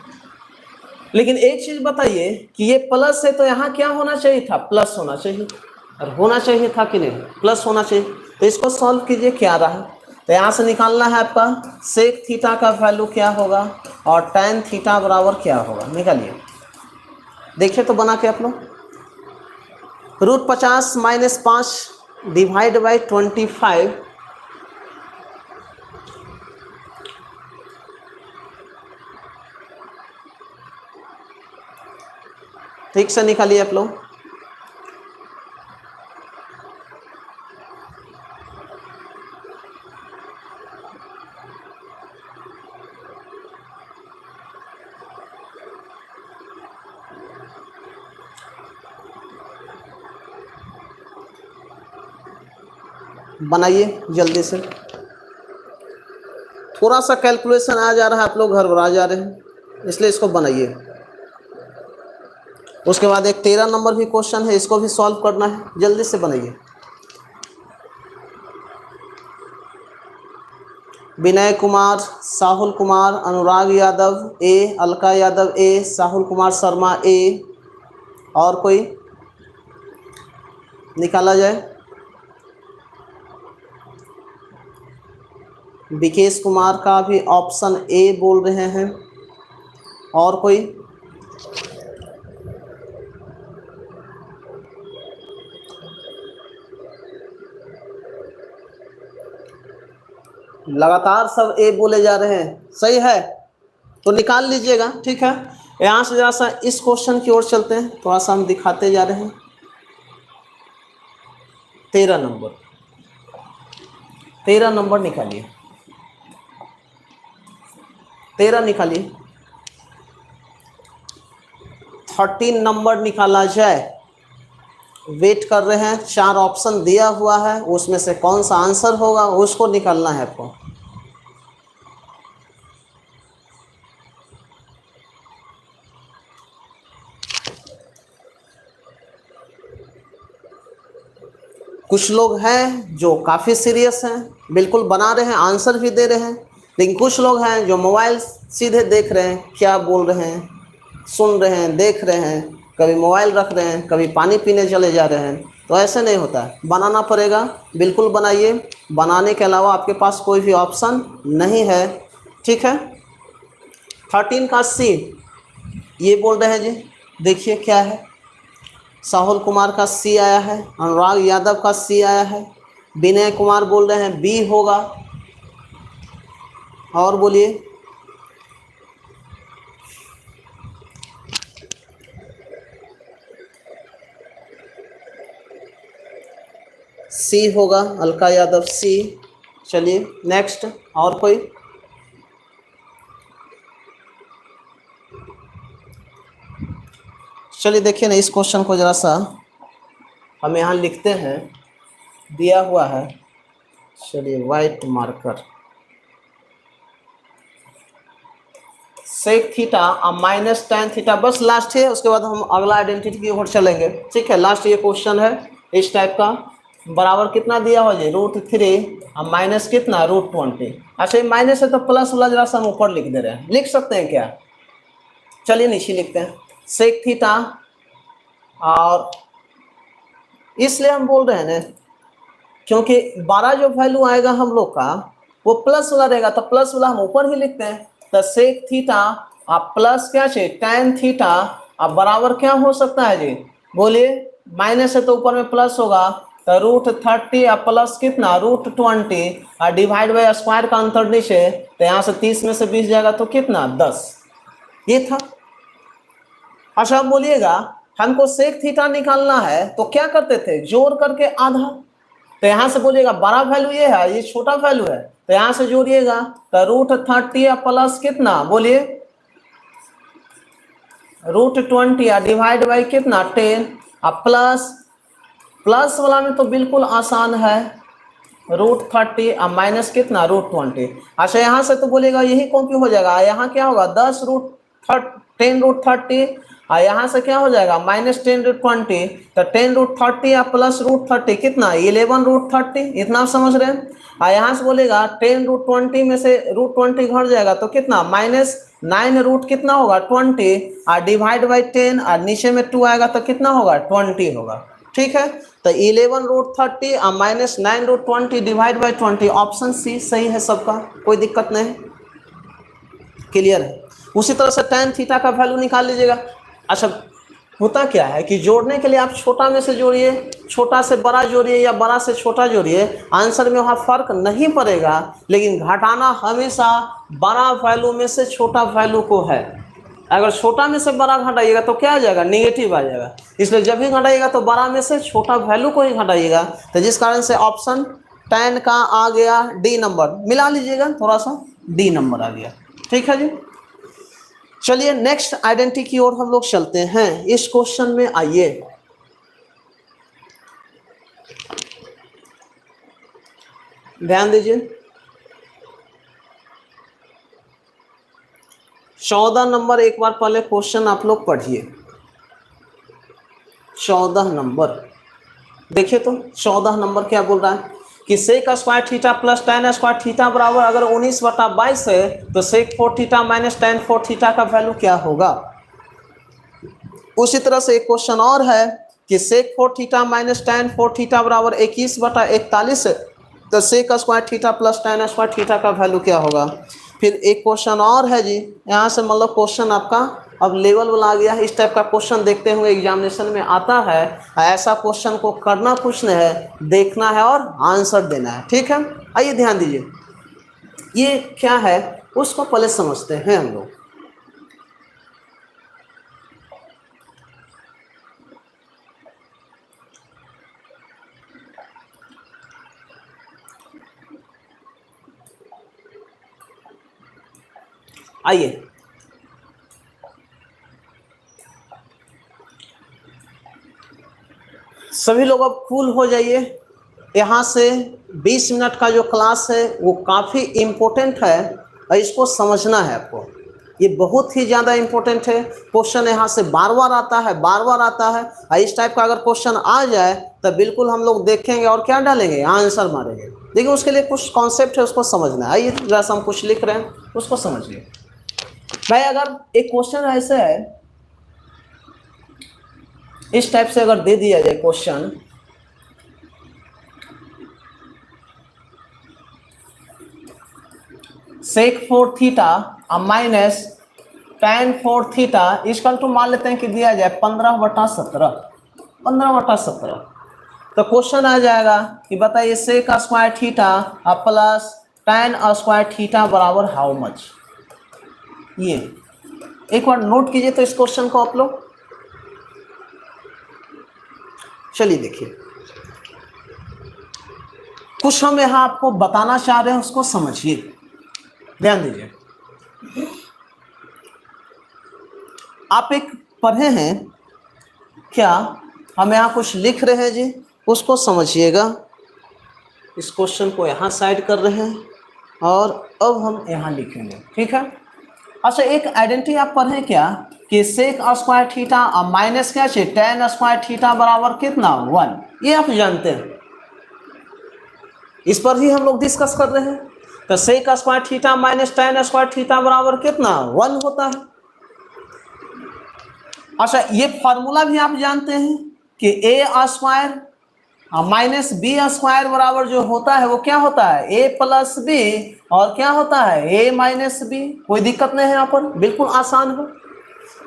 लेकिन एक चीज बताइए कि ये प्लस है तो यहाँ क्या होना चाहिए था, प्लस होना चाहिए, और होना चाहिए था कि नहीं, प्लस होना चाहिए। तो इसको सॉल्व कीजिए, क्या रहा, तो यहाँ से निकालना है आपका सेक थीटा का वैल्यू क्या होगा और tan थीटा बराबर क्या होगा, निकालिए। देखिए तो बना के आप लोग, √50 - 5 डिवाइड बाई 25, ठीक से निकालिए आप लोग। बनाइए जल्दी से, थोड़ा सा कैलकुलेशन आ जा रहा है, आप लोग घबरा जा रहे हैं, इसलिए इसको बनाइए। उसके बाद एक 13 नंबर भी क्वेश्चन है, इसको भी सॉल्व करना है, जल्दी से बनाइए। विनय कुमार, साहुल कुमार, अनुराग यादव ए, अलका यादव ए, साहुल कुमार शर्मा ए, और कोई निकाला जाए, विकेश कुमार का भी ऑप्शन ए बोल रहे हैं, और कोई, लगातार सब ए बोले जा रहे हैं, सही है तो निकाल लीजिएगा। ठीक है, यहाँ से जरा सा इस क्वेश्चन की ओर चलते हैं, थोड़ा सा हम दिखाते जा रहे हैं। 13 नंबर, 13 नंबर निकालिए, 13 निकालिए, 13 नंबर निकाला जाए। वेट कर रहे हैं, 4 ऑप्शन दिया हुआ है, उसमें से कौन सा आंसर होगा उसको निकालना है आपको। कुछ लोग हैं जो काफ़ी सीरियस हैं, बिल्कुल बना रहे हैं, आंसर भी दे रहे हैं, लेकिन कुछ लोग हैं जो मोबाइल सीधे देख रहे हैं, क्या बोल रहे हैं, सुन रहे हैं, देख रहे हैं, कभी मोबाइल रख रहे हैं, कभी पानी पीने चले जा रहे हैं। तो ऐसे नहीं होता है, बनाना पड़ेगा, बिल्कुल बनाइए। बनाने के अलावा आपके पास कोई भी ऑप्शन नहीं है, ठीक है। 13 का सी ये बोल रहे हैं जी, देखिए क्या है। साहुल कुमार का सी आया है, अनुराग यादव का सी आया है, विनय कुमार बोल रहे हैं बी होगा। और बोलिए, सी होगा, अलका यादव सी। चलिए नेक्स्ट, और कोई? चलिए देखिए ना, इस क्वेश्चन को जरा सा हम यहाँ लिखते हैं, दिया हुआ है। चलिए white marker, sec theta minus tan theta, बस लास्ट है, उसके बाद हम अगला आइडेंटिटी की ओर चलेंगे, ठीक है। लास्ट ये क्वेश्चन है इस टाइप का, बराबर कितना दिया हो जी, √3 माइनस कितना, √20। अच्छा ये माइनस है तो प्लस वाला जरा सा हम ऊपर लिख दे रहे हैं, लिख सकते हैं क्या? चलिए नीचे लिखते हैं, सेक थीटा, और इसलिए हम बोल रहे हैं ना क्योंकि 12 जो वैल्यू आएगा हम लोग का वो प्लस वाला रहेगा, तो प्लस वाला हम ऊपर ही लिखते हैं। तो सेक थीटा आप प्लस क्या चाहिए, tan थीटा अब बराबर क्या हो सकता है जी, बोलिए। माइनस है तो ऊपर में प्लस होगा, तो √30 और प्लस कितना, √20 और डिवाइड बाई स्क्वायर का अंतर नीचे, तो यहाँ से 30 में से 20 जाएगा तो कितना, 10। ये था। अच्छा अब बोलिएगा हमको सेक थीटा निकालना है तो क्या करते थे, जोड़ करके आधा। तो यहाँ से बोलिएगा बड़ा वैल्यू ये है, ये छोटा वैल्यू है, तो यहाँ से जोड़िएगा, तो √30 प्लस कितना, बोलिए, √20 डिवाइड बाई कितना, 10, अब प्लस वाला में तो बिल्कुल आसान है, √30 और माइनस कितना, √20। अच्छा यहाँ से तो बोलेगा यही कॉपी हो जाएगा, यहाँ क्या होगा, 10√10 और यहाँ से क्या हो जाएगा, -10√20, तो 10√30 या प्लस √30 कितना, 11√30, इतना समझ रहे हैं। और यहाँ से बोलेगा 10√20 में से √20 घट जाएगा तो कितना, -9 कितना होगा, 20 और डिवाइड बाई 10 और नीचे में 2 आएगा तो कितना होगा, 20 होगा, ठीक है। तो 11√30 और -9√20 डिवाइड बाई 20, ऑप्शन सी सही है सबका, कोई दिक्कत नहीं, क्लियर है। उसी तरह से tan थीटा का वैल्यू निकाल लीजिएगा। अच्छा होता क्या है कि जोड़ने के लिए आप छोटा में से जोड़िए, छोटा से बड़ा जोड़िए या बड़ा से छोटा जोड़िए, आंसर में वहाँ फर्क नहीं पड़ेगा, लेकिन घटाना हमेशा बड़ा वैल्यू में से छोटा वैल्यू को है। अगर छोटा में से बड़ा घटाइएगा तो क्या आ जाएगा, नेगेटिव आ जाएगा, इसलिए जब भी घटाइएगा तो बड़ा में से छोटा वैल्यू को ही घटाइएगा। तो जिस कारण से ऑप्शन tan का आ गया डी नंबर, मिला लीजिएगा थोड़ा सा, डी नंबर आ गया, ठीक है जी। चलिए नेक्स्ट आइडेंटिटी की ओर हम लोग चलते हैं। इस क्वेश्चन में आइए, ध्यान दीजिए, 14 नंबर एक बार पहले क्वेश्चन आप लोग पढ़िए। 14 नंबर देखिए, तो 14 नंबर क्या बोल रहा है कि sec square theta plus tan square theta बराबर अगर 19/22 है तो sec 4 theta minus tan 4 theta का वैल्यू क्या होगा। उसी तरह से एक क्वेश्चन और है कि sec 4 theta minus tan 4 theta बराबर 21/41 है तो sec square theta plus tan square theta का वैल्यू क्या होगा। फिर एक क्वेश्चन और है जी, यहाँ से मतलब क्वेश्चन आपका अब लेवल वाला आ गया है। इस टाइप का क्वेश्चन देखते हुए एग्जामिनेशन में आता है। ऐसा क्वेश्चन को करना कुछ नहीं है, देखना है और आंसर देना है, ठीक है। आइए ध्यान दीजिए, ये क्या है उसको पहले समझते हैं हम लोग। आइए सभी लोग अब कूल हो जाइए। यहाँ से 20 मिनट का जो क्लास है वो काफ़ी इम्पोर्टेंट है और इसको समझना है आपको। ये बहुत ही ज्यादा इंपॉर्टेंट है। क्वेश्चन यहाँ से बार बार आता है, बार बार आता है। और इस टाइप का अगर क्वेश्चन आ जाए तो बिल्कुल हम लोग देखेंगे और क्या डालेंगे, आंसर मारेंगे। देखिए उसके लिए कुछ कॉन्सेप्ट है, उसको समझना है। आइए जैसा हम कुछ लिख रहे हैं उसको समझिए। भाई अगर एक क्वेश्चन ऐसे है, इस टाइप से अगर दे दिया जाए question, sec 4 theta minus tan 4 theta equal to मान लेते हैं कि दिया जाए 15/17, 15/17। तो क्वेश्चन आ जाएगा कि बताइए sec square theta plus tan square theta बराबर हाउ मच। ये एक बार नोट कीजिए तो इस क्वेश्चन को आप लोग। चलिए देखिए, कुछ हम यहाँ आपको बताना चाह रहे हैं, उसको समझिए, ध्यान दीजिए। आप एक पढ़े हैं क्या, हम यहाँ कुछ लिख रहे हैं जी, उसको समझिएगा। इस क्वेश्चन को यहाँ साइड कर रहे हैं और अब हम यहाँ लिखेंगे, ठीक है। अच्छा एक आइडेंटिटी आप पढ़े क्या कि सेक स्क्वायर थीटा माइनस क्या चाहिए tan स्क्वायर थीटा बराबर कितना 1, ये आप जानते हैं। इस पर ही हम लोग डिस्कस कर रहे हैं। तो sec square theta minus tan square theta बराबर कितना 1 होता है। अच्छा ये फॉर्मूला भी आप जानते हैं कि a square minus b square बराबर जो होता है वो क्या होता है a प्लस बी, और क्या होता है a माइनस बी। कोई दिक्कत नहीं है यहाँ पर, बिल्कुल आसान है,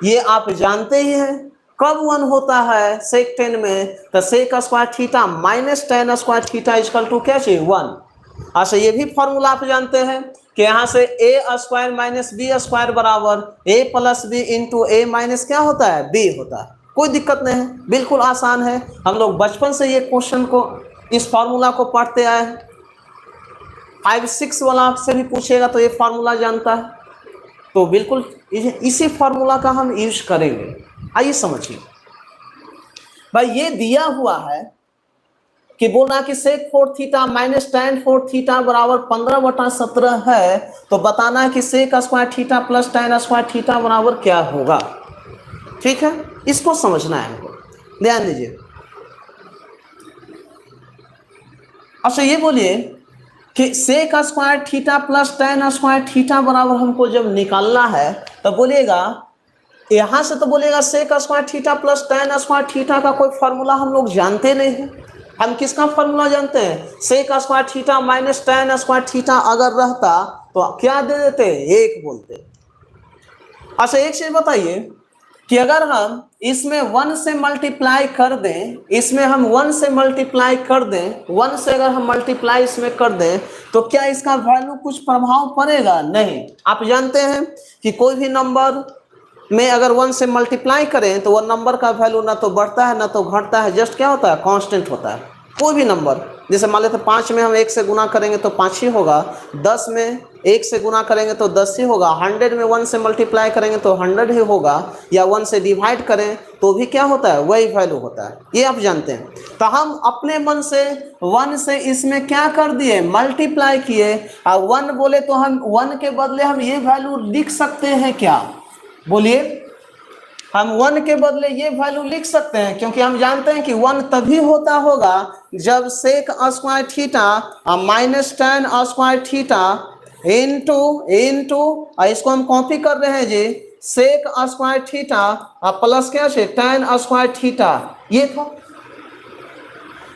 ये आप जानते ही हैं। कब 1 होता है सेक 10 में, तो sec square theta minus tan square theta equal to क्या चाहिए 1। अच्छा ये भी फॉर्मूला आप जानते हैं कि यहाँ से a square minus b square बराबर a plus b into a minus क्या होता है b होता है। कोई दिक्कत नहीं है, बिल्कुल आसान है। हम लोग बचपन से ये क्वेश्चन को, इस फार्मूला को पढ़ते आए हैं। 5-6 वाला से भी पूछेगा तो ये फार्मूला जानता है, तो बिल्कुल इसी फार्मूला का हम यूज करेंगे। आइए समझिए भाई, ये दिया हुआ है कि बोलना कि sec 4 theta minus tan 4 theta बराबर 15/17 है, तो बताना है कि sec square theta plus tan square theta बराबर क्या होगा। ठीक है, इसको समझना है हमको, ध्यान दीजिए। अच्छा ये बोलिए कि sec square theta plus tan square theta बराबर हमको जब निकालना है तो बोलिएगा, यहां से तो बोलिएगा sec square theta plus tan square theta का कोई फॉर्मूला हम लोग जानते नहीं है। हम किसका फॉर्मूला जानते हैं, sec square theta minus tan square theta अगर रहता तो क्या दे देते, 1 बोलते। अच्छा एक चीज बताइए कि अगर हम इसमें 1 से मल्टीप्लाई कर दें, इसमें हम 1 से मल्टीप्लाई कर दें, 1 से अगर हम मल्टीप्लाई इसमें कर दें तो क्या इसका वैल्यू कुछ प्रभाव पड़ेगा, नहीं। आप जानते हैं कि कोई भी नंबर में अगर 1 से मल्टीप्लाई करें तो वह नंबर का वैल्यू ना तो बढ़ता है ना तो घटता है, जस्ट क्या होता है, कांस्टेंट होता है। कोई भी नंबर, जैसे मान लेते 5 में हम 1 से गुना करेंगे तो 5 ही होगा, 10 में 1 से गुना करेंगे तो 10 ही होगा, 100 में 1 से मल्टीप्लाई करेंगे तो 100 ही होगा, या 1 से डिवाइड करें तो भी क्या होता है, वही वैल्यू होता है। ये आप जानते हैं। तो हम अपने मन से 1 से इसमें क्या कर दिए, मल्टीप्लाई किए, और 1 बोले तो हम 1 के बदले हम ये वैल्यू लिख सकते हैं क्या, बोलिए। हम 1 के बदले ये वैल्यू लिख सकते हैं, क्योंकि हम जानते हैं कि 1 तभी होता होगा जब sec square theta minus tan square theta into इसको हम कॉपी कर रहे हैं जी, सेक स्क्वायर थीटा प्लस क्या है tan स्क्वायर थीटा। ये था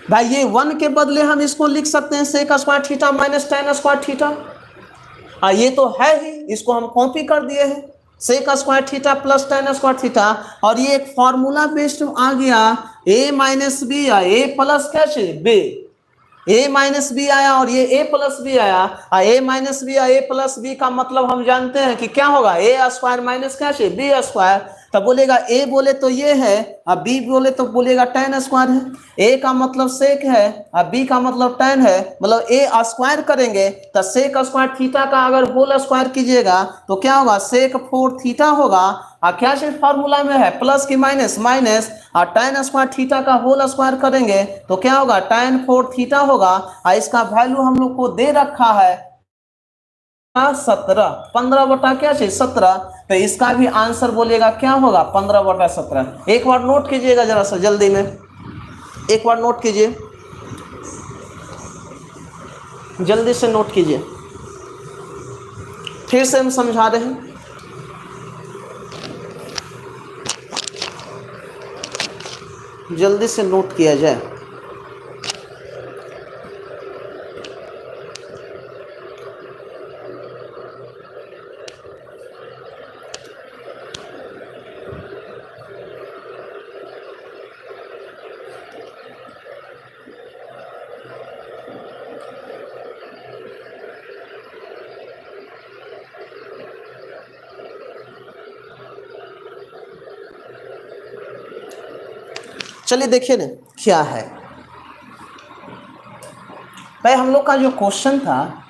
भाई, ये 1 के बदले हम इसको लिख सकते हैं sec square theta minus tan square theta. ये तो है ही, इसको हम कॉपी कर दिए हैं, sec square theta plus tan square theta. और ये एक फॉर्मूला बेस्ड आ गया, a माइनस बी या a प्लस क्या चाहिए b, a माइनस बी आया और ये a प्लस बी आया। a माइनस बी या a प्लस बी का मतलब हम जानते हैं कि क्या होगा, a स्क्वायर माइनस क्या चाहिए b स्क्वायर। तब बोलेगा a बोले तो ये है, अब b बोले तो बोलेगा tan स्क्वायर है। a का मतलब सेक है और b का मतलब tan है, मतलब a स्क्वायर करेंगे तो सेक स्क्वायर थीटा का अगर होल स्क्वायर कीजिएगा तो क्या होगा, सेक 4 थीटा होगा। और क्या सिर्फ फार्मूला में है प्लस की माइनस, माइनस और tan स्क्वायर थीटा का होल स्क्वायर करेंगे तो क्या होगा, tan 4 थीटा होगा। और इसका वैल्यू हम लोग को दे रखा है 17, 15 बटा क्या चाहिए 17, तो इसका भी आंसर बोलिएगा क्या होगा 15 बटा 17। एक बार नोट कीजिएगा जरा सा जल्दी में, एक बार नोट कीजिए, जल्दी से नोट कीजिए, फिर से हम समझा रहे हैं। जल्दी से नोट किया जाए। चलिए देखिए ना क्या है। भाई हम लोग का जो क्वेश्चन था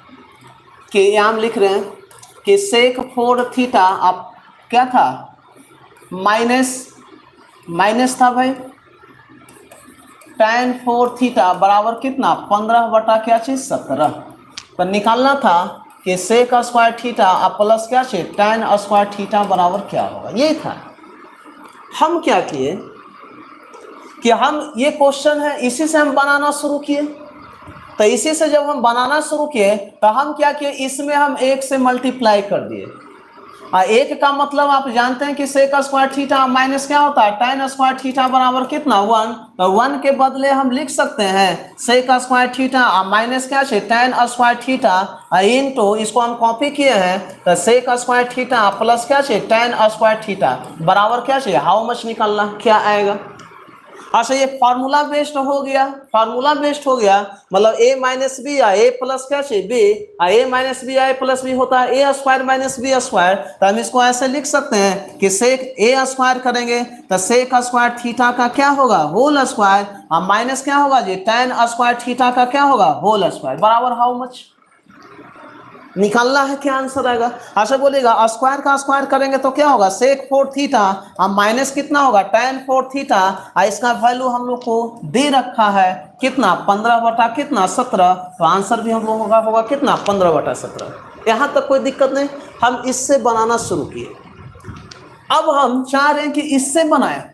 कि यहाँ हम लिख रहे हैं कि सेक 4 थीटा आप क्या था माइनस था भाई tan 4 थीटा बराबर कितना 15 बटा क्या चीज 17। पर निकालना था कि सेक स्क्वायर थीटा आप प्लस क्या चाहिए tan स्क्वायर थीटा बराबर क्या होगा, ये था। हम क्या किए कि हम ये क्वेश्चन है इसी से हम बनाना शुरू किए। तो इसी से जब हम बनाना शुरू किए तो हम क्या किए इसमें हम 1 से मल्टीप्लाई कर दिए। एक का मतलब आप जानते हैं कि सेक स्क्वायर थीटा माइनस क्या होता है tan स्क्वायर थीटा बराबर कितना 1। तो 1 के बदले हम लिख सकते हैं सेक स्क्वायर थीटा माइनस क्या है tan स्क्वायर थीटा इनटू इसको हम कॉपी किए हैं तो सेक स्क्वायर थीटा प्लस क्या है tan स्क्वायर थीटा बराबर क्या चाहिए हाउ मच निकालना क्या आएगा। अच्छा ये फार्मूला बेस्ड हो गया, फार्मूला बेस्ड हो गया मतलब a माइनस बी या a प्लस क्या चाहिए बी, a माइनस बी या a प्लस बी होता है a square minus b square. तो हम इसको ऐसे लिख सकते हैं कि सेक a स्क्वायर करेंगे तो सेक स्क्वायर थीटा का क्या होगा होल स्क्वायर और माइनस क्या होगा जी tan स्क्वायर थीटा का क्या होगा होल स्क्वायर बराबर हाउ मच निकालना है क्या आंसर आएगा। अच्छा बोलेगा स्क्वायर का स्क्वायर करेंगे तो क्या होगा सेक 4 थीटा और माइनस कितना होगा tan 4 थीटा और इसका वैल्यू हम लोग को दे रखा है कितना 15 बटा कितना 17। तो आंसर भी हम लोगों का होगा कितना 15 बटा 17। यहाँ तक कोई दिक्कत नहीं, हम इससे बनाना शुरू किए। अब हम चाह रहे हैं कि इससे बनाए,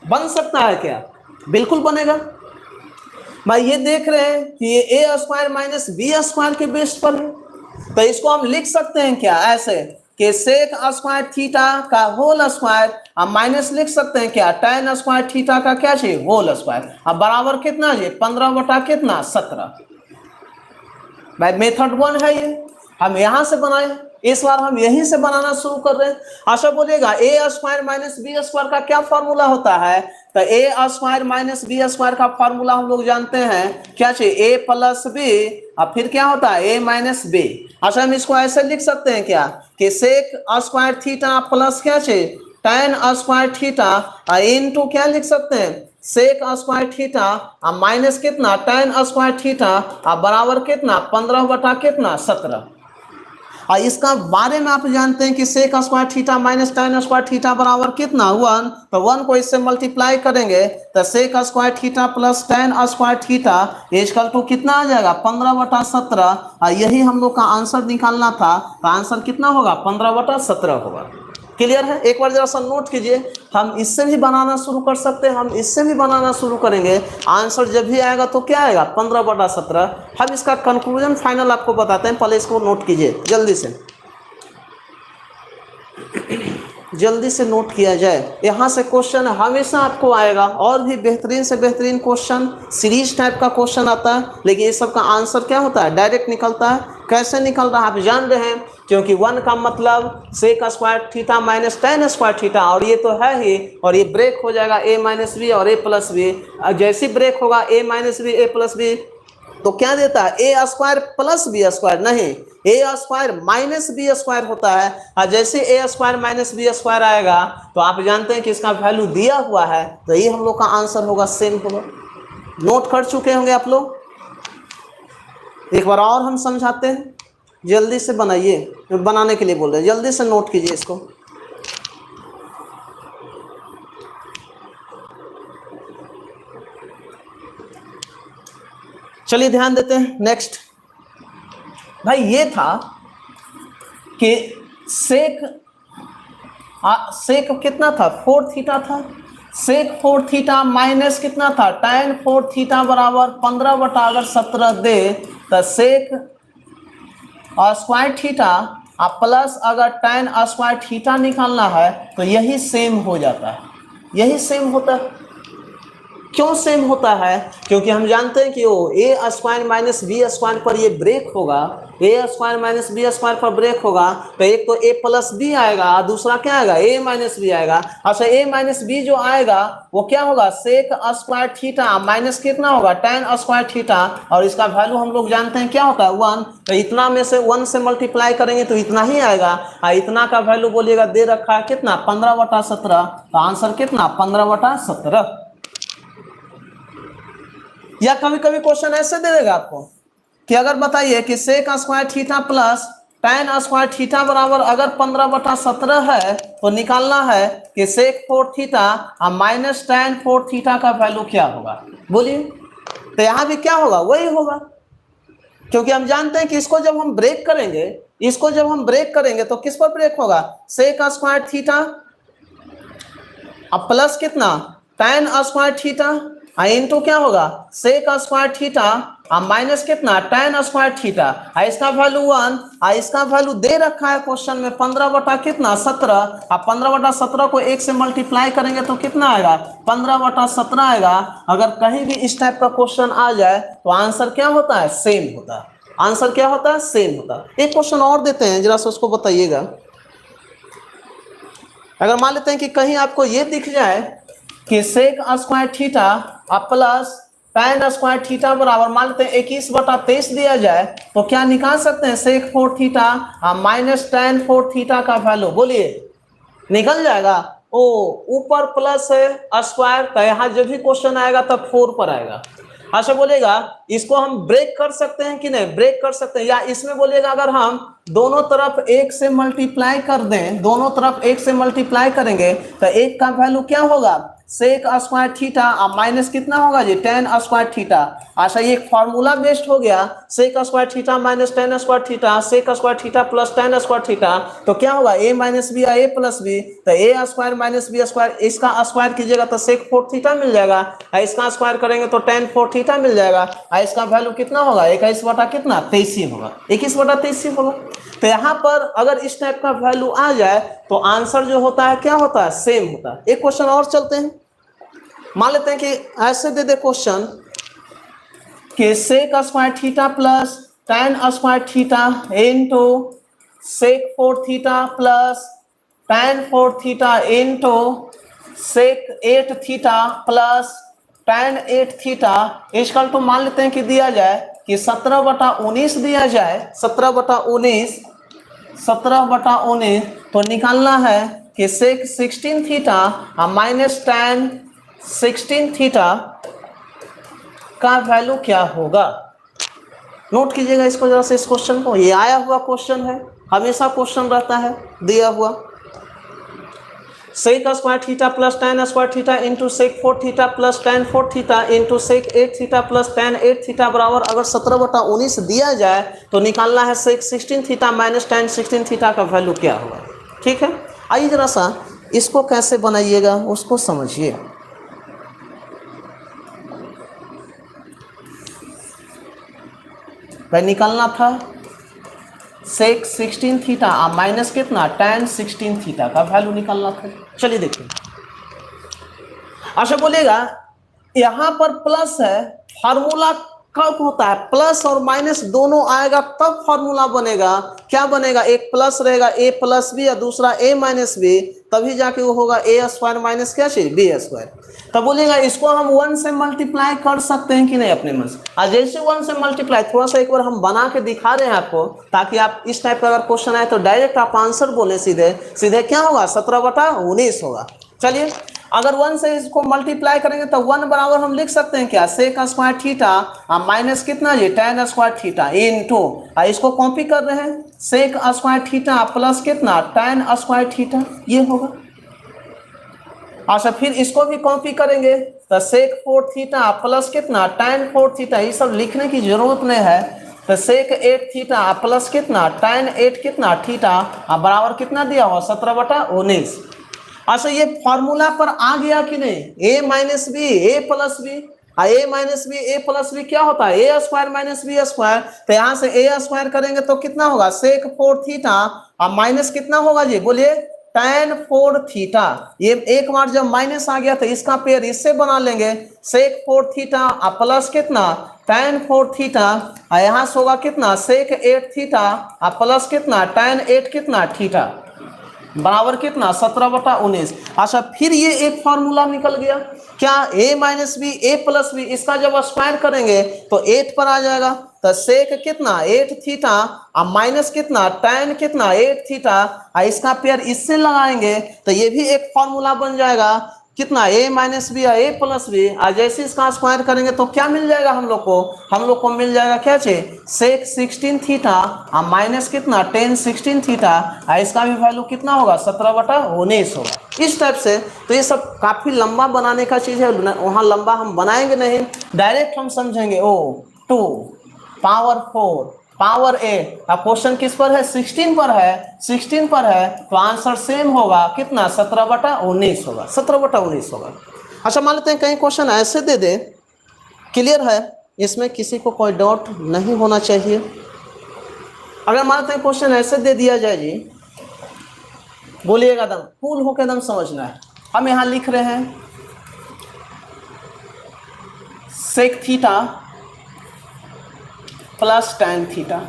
बन सकता है क्या, बिल्कुल बनेगा भाई। ये देख रहे हैं कि ये a square minus b square के बेस पर है तो इसको हम लिख सकते हैं क्या ऐसे कि सेक स्क्वायर थीटा का होल स्क्वायर अब माइनस लिख सकते हैं क्या tan स्क्वायर थीटा का क्या चाहिए होल स्क्वायर अब बराबर कितना जी 15 बटा कितना 17। भाई मेथड 1 है ये, हम यहां से बनाए, इस बार हम यहीं से बनाना शुरू कर रहे हैं। अच्छा बोलिएगा a square minus b square का क्या फॉर्मूला होता है, तो a square minus b square का फॉर्मूला हम लोग जानते हैं क्या चाहिए a प्लस बी और फिर क्या होता है a माइनस बी। अच्छा हम इसको ऐसे लिख सकते हैं क्या कि सेक स्क्वायर थीटा प्लस क्या चाहिए tan स्क्वायर थीटा इनटू क्या लिख सकते हैं सेक स्क्वायर थीटा माइनस कितना tan स्क्वायर थीटा बराबर कितना 15 बटा कितना 17। और इसका बारे में आप जानते हैं कि sec square theta minus tan square theta बराबर कितना 1। तो 1 को इससे मल्टीप्लाई करेंगे तो sec square theta plus tan square theta equal to कितना आ जाएगा 15 बटा 17। और यही हम लोग का आंसर निकालना था तो आंसर कितना होगा 15 बटा 17 होगा। क्लियर है, एक बार जरा सा नोट कीजिए। हम इससे भी बनाना शुरू कर सकते हैं, हम इससे भी बनाना शुरू करेंगे, आंसर जब भी आएगा तो क्या आएगा 15 बटा 17। हम इसका कंक्लूजन फाइनल आपको बताते हैं, पहले इसको नोट कीजिए जल्दी से, जल्दी से नोट किया जाए। यहाँ से क्वेश्चन हमेशा आपको आएगा और भी बेहतरीन से बेहतरीन क्वेश्चन, सीरीज टाइप का क्वेश्चन आता है, लेकिन ये सब का आंसर क्या होता है डायरेक्ट निकलता है। कैसे निकल रहा है आप जान रहे हैं, क्योंकि 1 का मतलब sec square theta minus tan square theta और ये तो है ही, और ये ब्रेक हो जाएगा a माइनस बी और a प्लस बी। जैसे ब्रेक होगा a minus b a plus b तो क्या देता है a square plus b square, नहीं a square minus b square होता है। और जैसे a square minus b square आएगा तो आप जानते हैं कि इसका वैल्यू दिया हुआ है, तो ये हम लोग का आंसर होगा सेम होगा। नोट कर चुके होंगे आप लोग, एक बार और हम समझाते हैं, जल्दी से बनाइए, बनाने के लिए बोल रहे हैं, जल्दी से नोट कीजिए इसको। चलिए ध्यान देते हैं नेक्स्ट। भाई ये था कि सेक सेक कितना था 4 थीटा था, सेक 4 थीटा माइनस कितना था tan 4 थीटा बराबर 15/17 दे, तो सेक स्क्वायर थीटा प्लस अगर tan स्क्वायर थीटा निकालना है तो यही सेम हो जाता है, यही सेम होता है। क्यों सेम होता है? क्योंकि हम जानते हैं कि वो ए स्क्वायर माइनस बी स्क्वायर पर ये ब्रेक होगा, ए स्क्वायर माइनस बी स्क्वायर पर ब्रेक होगा, तो एक तो ए प्लस बी आएगा, दूसरा क्या आएगा ए माइनस बी आएगा। अच्छा ए माइनस बी जो आएगा वो क्या होगा सेक स्क्वायर थीटा माइनस कितना होगा tan स्क्वायर थीटा, और इसका वैल्यू हम लोग जानते हैं क्या होता है 1, तो इतना में से 1 से मल्टीप्लाई करेंगे तो इतना ही आएगा। इतना का वैल्यू बोलिएगा दे रखा है कितना 15/17, तो आंसर कितना 15/17। या कभी कभी क्वेश्चन ऐसे दे देगा आपको कि अगर बताइए कि sec square theta plus tan square theta बराबर अगर 15/17 है तो निकालना है कि sec 4 theta minus tan 4 theta का वैल्यू क्या होगा। बोलिए, तो यहां भी क्या होगा वही होगा, क्योंकि हम जानते हैं कि इसको जब हम ब्रेक करेंगे, इसको जब हम ब्रेक करेंगे तो किस पर ब्रेक होगा सेक स्क्वायर थीटा प्लस कितना tan स्क्वायर थीटा इनटू क्या होगा सेक स्क्वायर थीटा माइनस कितना tan स्क्वायर थीटा, इसका वैल्यू 1, इसका वैल्यू दे रखा है क्वेश्चन में 15/17, 15/17 को 1 से मल्टीप्लाई करेंगे तो कितना आएगा 15/17 आएगा। अगर कहीं भी इस टाइप का क्वेश्चन आ जाए तो आंसर क्या होता है सेम होता है, आंसर क्या होता है सेम होता है। एक क्वेश्चन और देते हैं जरा सा उसको बताइएगा। अगर मान लेते हैं कि कहीं आपको ये दिख जाए कि sec square theta plus tan square theta बराबर मान लेते हैं 21/23 दिया जाए, तो क्या निकाल सकते हैं सेक 4 थीटा माइनस tan 4 थीटा का वैल्यू। बोलिए निकल जाएगा। ओ ऊपर प्लस है स्क्वायर, तो यहाँ जब भी क्वेश्चन आएगा तब 4 पर आएगा। अच्छा बोलेगा इसको हम ब्रेक कर सकते हैं कि नहीं, ब्रेक कर सकते हैं। या इसमें बोलेगा अगर हम दोनों तरफ 1 से मल्टीप्लाई कर दें, दोनों तरफ 1 से मल्टीप्लाई करेंगे तो 1 का वैल्यू क्या होगा सेक स्क्वायर थीटा माइनस कितना होगा जी tan स्क्वायर थीटा। अच्छा ये एक फार्मूला बेस्ड हो गया, sec square theta minus tan square theta, sec square theta plus tan square theta, तो क्या होगा a माइनस बी या a प्लस बी, तो a square minus b square, इसका स्क्वायर कीजिएगा तो सेक 4 थीटा मिल जाएगा, इसका स्क्वायर करेंगे तो tan 4 थीटा मिल जाएगा। इसका वैल्यू कितना होगा 21/23 होगा, 21/23 होगा। तो यहाँ पर अगर इस टाइप का वैल्यू आ जाए तो आंसर जो होता है क्या होता है सेम होता है। एक क्वेश्चन और चलते हैं, मान लेते हैं कि ऐसे दे दे क्वेश्चन कि sec square theta plus tan square theta into sec 4 theta plus tan 4 theta into sec 8 theta plus tan 8 theta इसका तो मान लेते हैं कि दिया जाए कि 17/19 दिया जाए, 17/19 तो निकालना है कि सेक 16 थीटा माइनस tan 16 थीटा का वैल्यू क्या होगा। नोट कीजिएगा इसको जरा से, इस क्वेश्चन को, ये आया हुआ क्वेश्चन है, हमेशा क्वेश्चन रहता है दिया हुआ। Sec square theta plus tan square theta into sec 4 theta plus tan 4 theta into sec 8 theta plus tan 8 theta बराबर अगर 17/19 दिया जाए तो निकालना है sec 16 theta minus tan 16 theta का वैल्यू क्या होगा। ठीक है, आइए जरा सा इसको कैसे बनाइएगा उसको समझिए। भाई निकालना था सेक 16 थीटा माइनस कितना tan 16 थीटा का वैल्यू निकालना था। चलिए देखिए, अच्छा बोलेगा यहां पर प्लस है, फार्मूला कब होता है प्लस और माइनस दोनों आएगा तब फार्मूला बनेगा। क्या बनेगा, एक प्लस रहेगा a प्लस बी या दूसरा a माइनस बी, तभी जाके वो होगा a स्क्वायर माइनस क्या चाहिए b स्क्वायर। तब बोलेगा इसको हम 1 से मल्टीप्लाई कर सकते हैं कि नहीं अपने मन से। जैसे 1 से मल्टीप्लाई थोड़ा सा एक बार हम बना के दिखा रहे हैं आपको, ताकि आप इस टाइप का अगर क्वेश्चन आए तो डायरेक्ट आप आंसर बोले सीधे सीधे क्या होगा 17/19 होगा। चलिए अगर 1 से इसको मल्टीप्लाई करेंगे तो 1 बराबर हम लिख सकते हैं क्या सेक स्क्वायर थीटा माइनस कितना जी tan स्क्वायर थीटा इनटू, इसको कॉपी कर रहे हैं सेक स्क्वायर थीटा प्लस कितना tan स्क्वायर थीटा, ये होगा। अच्छा फिर इसको भी कॉपी करेंगे तो सेक 4 थीटा प्लस कितना tan 4 थीटा, ये सब लिखने की जरूरत नहीं है, तो सेक 8 थीटा प्लस कितना tan 8 कितना थीटा बराबर कितना दिया हुआ 17/19। अच्छा ये फॉर्मूला पर आ गया कि नहीं, a minus b a plus b, a minus b a plus b क्या होता है a square minus b square. तो यहाँ से a स्क्वायर करेंगे तो कितना होगा सेक 4 थीटा और माइनस कितना होगा जी बोलिए tan 4 थीटा। ये एक बार जब माइनस आ गया तो इसका पेयर इससे बना लेंगे सेक 4 थीटा प्लस कितना tan 4 थीटा और यहाँ से होगा कितना सेक 8 थीटा प्लस कितना tan 8 कितना थीटा बराबर कितना 17/19। अच्छा फिर ये एक फॉर्मूला निकल गया क्या a minus b a plus b, इसका जब स्क्वायर करेंगे तो 8 पर आ जाएगा। तो सेक कितना 8 थीटा और माइनस कितना tan कितना 8 थीटा और इसका पेयर इससे लगाएंगे तो ये भी एक फॉर्मूला बन जाएगा कितना a माइनस बी या a प्लस बी। और जैसे इसका स्क्वायर करेंगे तो क्या मिल जाएगा हम लोग को मिल जाएगा क्या चाहिए सेक 16 थीटा और माइनस कितना tan 16 थीटा और इसका भी वैल्यू कितना होगा 17/19 होगा। इस टाइप से तो ये सब काफी लंबा बनाने का चीज है, वहां लंबा हम बनाएंगे नहीं, डायरेक्ट हम समझेंगे ओ 2 पावर 4 पावर 8। अब क्वेश्चन किस पर है 16 पर है, 16 पर है तो आंसर सेम होगा कितना 17/19 होगा, 17/19 होगा। अच्छा मान लेते हैं कहीं क्वेश्चन ऐसे दे दे, क्लियर है, इसमें किसी को कोई डाउट नहीं होना चाहिए। अगर मान लेते हैं क्वेश्चन ऐसे दे दिया जाए जी, बोलिएगा एकदम कूल होकर एकदम समझना है। हम यहाँ लिख रहे हैं sec theta plus tan theta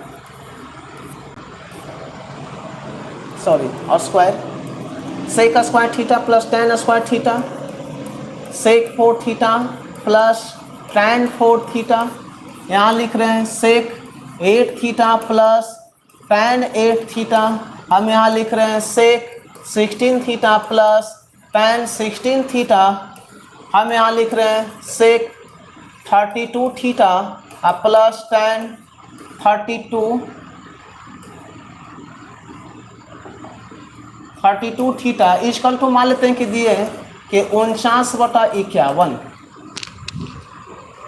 sorry और square sec square theta plus tan square theta sec 4 theta plus tan 4 theta. यहाँ लिख रहे हैं sec 8 theta plus tan 8 theta. हम यहाँ लिख रहे हैं sec 16 theta plus tan 16 theta. हम यहाँ लिख रहे हैं sec 32 theta plus tan 32 theta equal to मान लेते हैं कि दिए कि 49/51।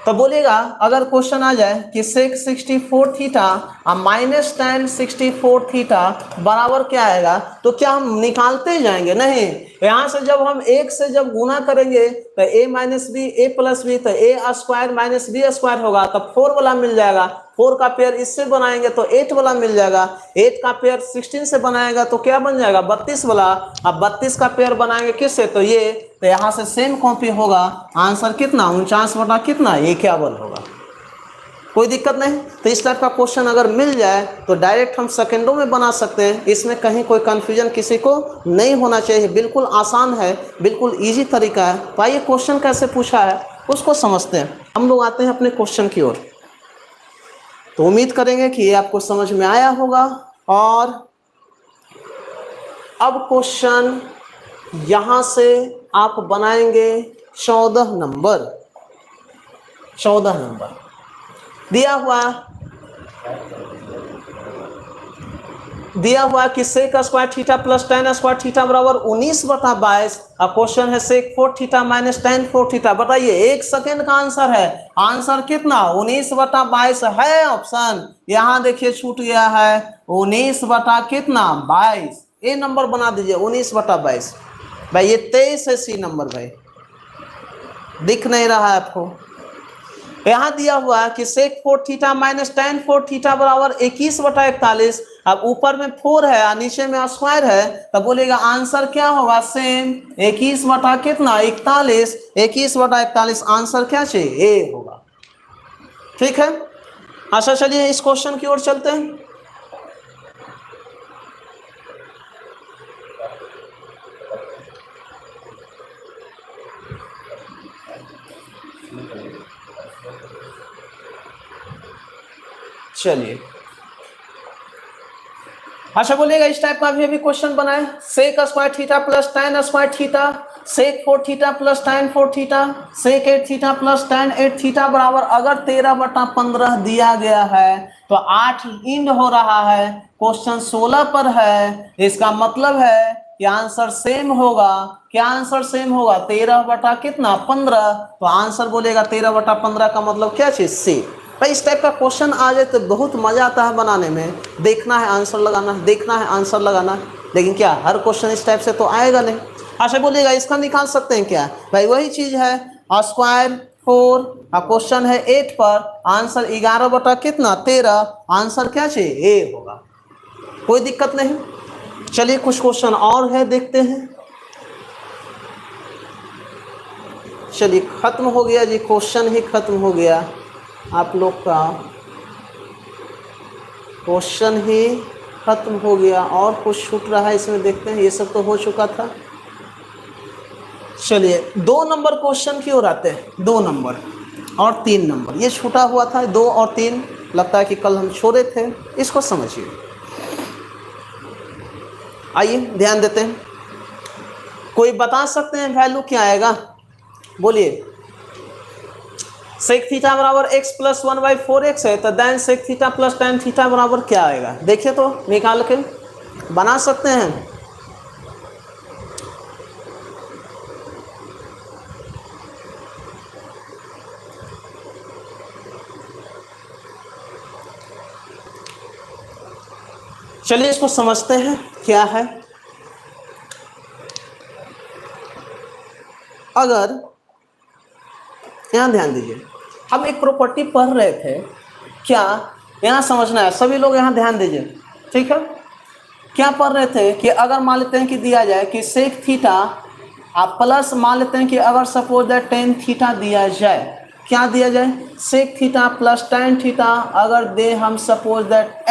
तो बोलिएगा अगर क्वेश्चन आ जाए कि सेक 64 थीटा और माइनस tan 64 थीटा बराबर क्या आएगा, तो क्या हम निकालते जाएंगे नहीं, यहाँ से जब हम एक से जब गुना करेंगे तो a minus b a plus b तो a square minus b square होगा, तब 4 वाला मिल जाएगा, 4 का पेयर इससे बनाएंगे तो 8 वाला मिल जाएगा, 8 का पेयर 16 से बनाएगा तो क्या बन जाएगा 32 वाला। अब 32 का पेयर बनाएंगे किससे तो ये, तो यहाँ से सेम कॉपी होगा, आंसर कितना 49 कितना 51 होगा। कोई दिक्कत नहीं। तो इस टाइप का क्वेश्चन अगर मिल जाए तो डायरेक्ट हम सेकंडों में बना सकते हैं, इसमें कहीं कोई कंफ्यूजन किसी को नहीं होना चाहिए, बिल्कुल आसान है, बिल्कुल इजी तरीका है। तो आइए क्वेश्चन कैसे पूछा है उसको समझते हैं। हम लोग आते हैं अपने क्वेश्चन की ओर। तो उम्मीद करेंगे कि ये आपको समझ में आया होगा। और अब क्वेश्चन यहां से आप बनाएंगे 14 नंबर। 14 नंबर दिया हुआ कि sec square theta plus tan square theta बराबर 19/22। अब क्वेश्चन है sec 4 theta minus tan 4 theta. बताइए 1 सेकेंड का आंसर है, आंसर कितना 19/22 है। ऑप्शन यहाँ देखिए छूट गया है 19/22। ए नंबर बना दीजिए 19/22। भाई ये 23 है सी नंबर, भाई दिख नहीं रहा है आपको। यहाँ दिया हुआ है कि sec 4 theta minus tan 4 theta बराबर 21/41। अब ऊपर में 4 है और नीचे में स्क्वायर है, तो बोलेगा आंसर क्या होगा सेम 21/41। 21/41 आंसर क्या चाहिए ए होगा। ठीक है। अच्छा चलिए इस क्वेश्चन की ओर चलते हैं। चलिए अच्छा बोलिएगा इस टाइप का भी क्वेश्चन बनाए। Sec square theta plus tan square theta, sec 4 theta plus tan 4 theta, sec 8 theta plus tan 8 theta बराबर अगर 13/15 दिया गया है तो 8 इंड हो रहा है। क्वेश्चन 16 पर है, इसका मतलब है कि आंसर सेम होगा। क्या आंसर सेम होगा 13/15। तो आंसर बोलेगा 13/15 का मतलब क्या चीज सी। भाई इस टाइप का क्वेश्चन आ जाए तो बहुत मजा आता है बनाने में, देखना है आंसर लगाना, देखना है आंसर लगाना। लेकिन क्या हर क्वेश्चन इस टाइप से तो आएगा नहीं। अच्छा बोलिएगा इसका निकाल सकते हैं क्या? भाई वही चीज है, स्क्वायर 4 क्वेश्चन है 8 पर, आंसर 11 बटा कितना 13, आंसर क्या चाहिए ए होगा, कोई दिक्कत नहीं। चलिए कुछ क्वेश्चन और है देखते हैं। चलिए खत्म हो गया जी, क्वेश्चन ही खत्म हो गया, आप लोग का क्वेश्चन ही खत्म हो गया। और कुछ छूट रहा है इसमें, देखते हैं। ये सब तो हो चुका था। चलिए 2 नंबर क्वेश्चन की ओर आते हैं। 2 नंबर और 3 नंबर ये छूटा हुआ था, 2 और 3 लगता है कि कल हम छोड़े थे, इसको समझिए। आइए ध्यान देते हैं। कोई बता सकते हैं वैल्यू क्या आएगा? बोलिए। सेक थीटा बराबर x प्लस 1/4x है, तो then sec theta plus tan theta बराबर क्या आएगा? देखिए तो निकाल के बना सकते हैं। चलिए इसको समझते हैं क्या है। अगर यहाँ ध्यान दीजिए, हम एक प्रॉपर्टी पढ़ रहे थे, क्या यहाँ समझना है सभी लोग, यहाँ ध्यान दीजिए, ठीक है। क्या पढ़ रहे थे कि अगर मान लेते हैं कि दिया जाए कि सेक थीटा आप प्लस मान लेते हैं कि अगर सपोज दैट टेन थीटा दिया जाए, क्या दिया जाए? Sec theta plus tan theta अगर दे हम सपोज दैट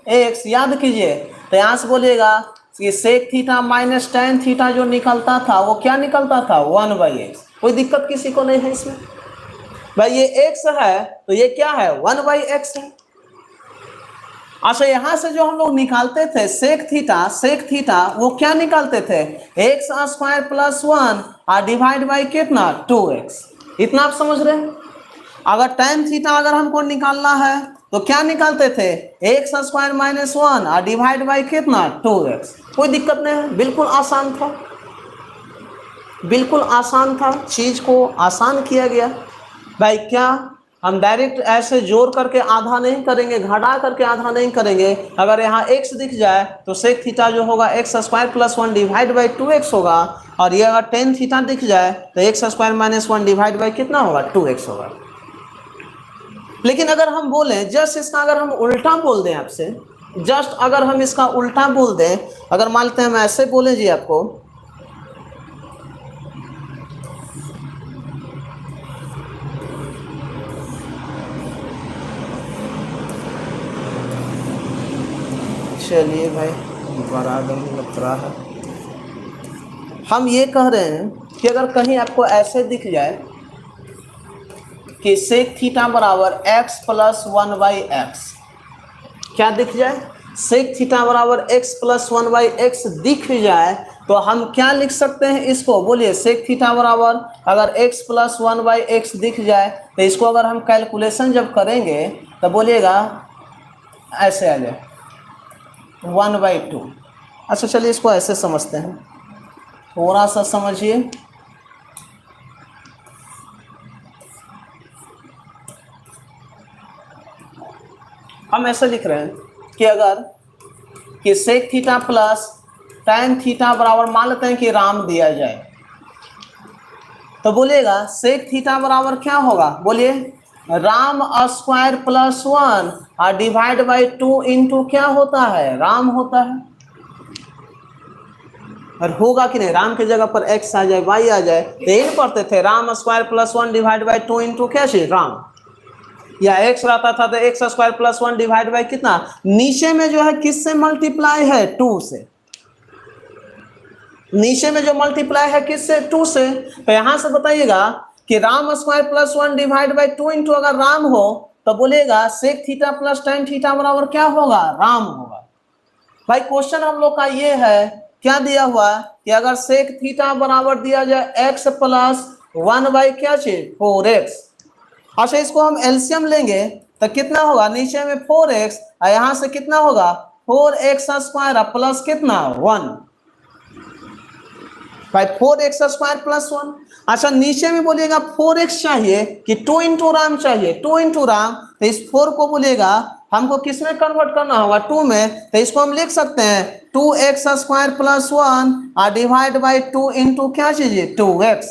एक्स याद कीजिए, तो यहाँ से बोलिएगा कि sec theta minus tan theta जो निकलता था वो क्या निकलता था? 1/x। कोई दिक्कत किसी को नहीं है इसमें? भाई ये x है तो ये क्या है? 1/x है। अच्छा यहाँ से जो हम लोग निकालते थे सेक थीटा वो क्या निकालते थे? एक्स स्क्वायर प्लस 1 और डिवाइड बाई कितना? 2x। इतना आप समझ रहे हैं? अगर tan थीटा अगर हमको निकालना है तो क्या निकालते थे? एक्स स्क्वायर माइनस 1 और डिवाइड बाई कितना? 2x। कोई दिक्कत नहीं है, बिल्कुल आसान था, बिल्कुल आसान था, चीज को आसान किया गया। भाई क्या हम डायरेक्ट ऐसे जोड़ करके आधा नहीं करेंगे, घटा करके आधा नहीं करेंगे। अगर यहाँ x दिख जाए तो सेक थीटा जो होगा x square plus 1 divide by 2x होगा, और ये अगर टेन थीटा दिख जाए तो x square minus 1 divide by कितना होगा? 2x होगा। लेकिन अगर हम बोलें जस्ट इसका अगर हम उल्टा बोल दें आपसे, जस्ट अगर हम इसका उल्टा बोल दें, अगर मान लेते हैं हम ऐसे बोले जी आपको, चलिए भाई बड़ा दम लग रहा है। हम ये कह रहे हैं कि अगर कहीं आपको ऐसे दिख जाए कि सेक थीटा बराबर x प्लस 1/x, क्या दिख जाए? सेक थीटा बराबर x प्लस 1/x दिख जाए तो हम क्या लिख सकते हैं इसको? बोलिए। सेक थीटा बराबर अगर x प्लस 1/x दिख जाए तो इसको अगर हम कैलकुलेशन जब करेंगे तो बोलिएगा ऐसे आ जाए 1/2। अच्छा चलिए इसको ऐसे समझते हैं, थोड़ा सा समझिए। हम ऐसे लिख रहे हैं कि अगर कि sec theta plus tan theta बराबर मान लेते हैं कि राम दिया जाए, तो बोलिएगा सेक थीटा बराबर क्या होगा? बोलिए। राम स्क्वायर प्लस 1 और डिवाइड बाई 2 इंटू क्या होता है? राम होता है। और होगा कि नहीं? राम के जगह पर x आ जाए, y आ जाए, तो यही पढ़ते थे Ram square plus 1 divide by 2 into क्या चाहिए? राम। या x रहता था तो x square plus 1 divide by कितना? नीचे में जो है किससे मल्टीप्लाई है? 2 से। नीचे में जो मल्टीप्लाई है किससे? 2 से। तो यहां से बताइएगा कि राम square plus 1 divide by 2 into अगर राम हो तो बोलेगा sec theta plus tan theta बराबर क्या होगा? राम होगा। भाई क्वेश्चन हम लोग का ये है, क्या दिया हुआ कि अगर सेक थीटा बराबर दिया जाए x प्लस 1 बाई क्या चीज? 4x। अच्छा इसको हम एलसीएम लेंगे तो कितना होगा? नीचे में 4x और यहां से कितना होगा? 4x स्क्वायर प्लस कितना? 1। भाई 4x स्क्वायर प्लस 1। अच्छा नीचे में बोलिएगा 4x चाहिए कि 2 इंटू राम चाहिए, 2 इंटू राम, तो इस 4 को बोलिएगा हमको किस में कन्वर्ट करना होगा, 2 में, तो इसको हम लिख सकते हैं 2x स्क्वायर प्लस 1 और डिवाइड बाई 2 इंटू क्या चीजिए 2x,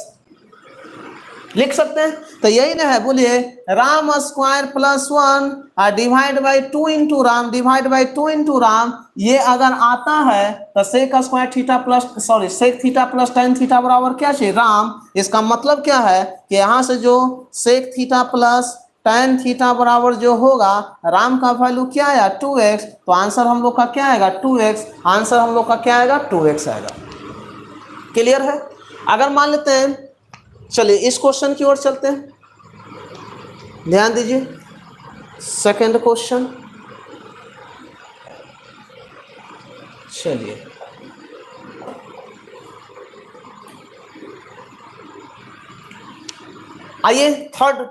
लिख सकते हैं। तो यही ना है, बोलिए राम स्क्वायर प्लस 1 और डिवाइड बाई 2 इंटू राम, डिवाइड बाई 2 इंटू राम, ये अगर आता है तो sec square theta plus sec theta plus tan theta बराबर क्या चाहिए राम। इसका मतलब क्या है कि यहाँ से जो sec theta plus tan theta बराबर जो होगा राम का वैल्यू क्या आया 2x, तो आंसर हम लोग का क्या आएगा 2x, आंसर हम लोग का क्या आएगा 2x आएगा। क्लियर है। अगर मान लेते हैं, चलिए इस क्वेश्चन की ओर चलते हैं, ध्यान दीजिए सेकंड क्वेश्चन। चलिए आइए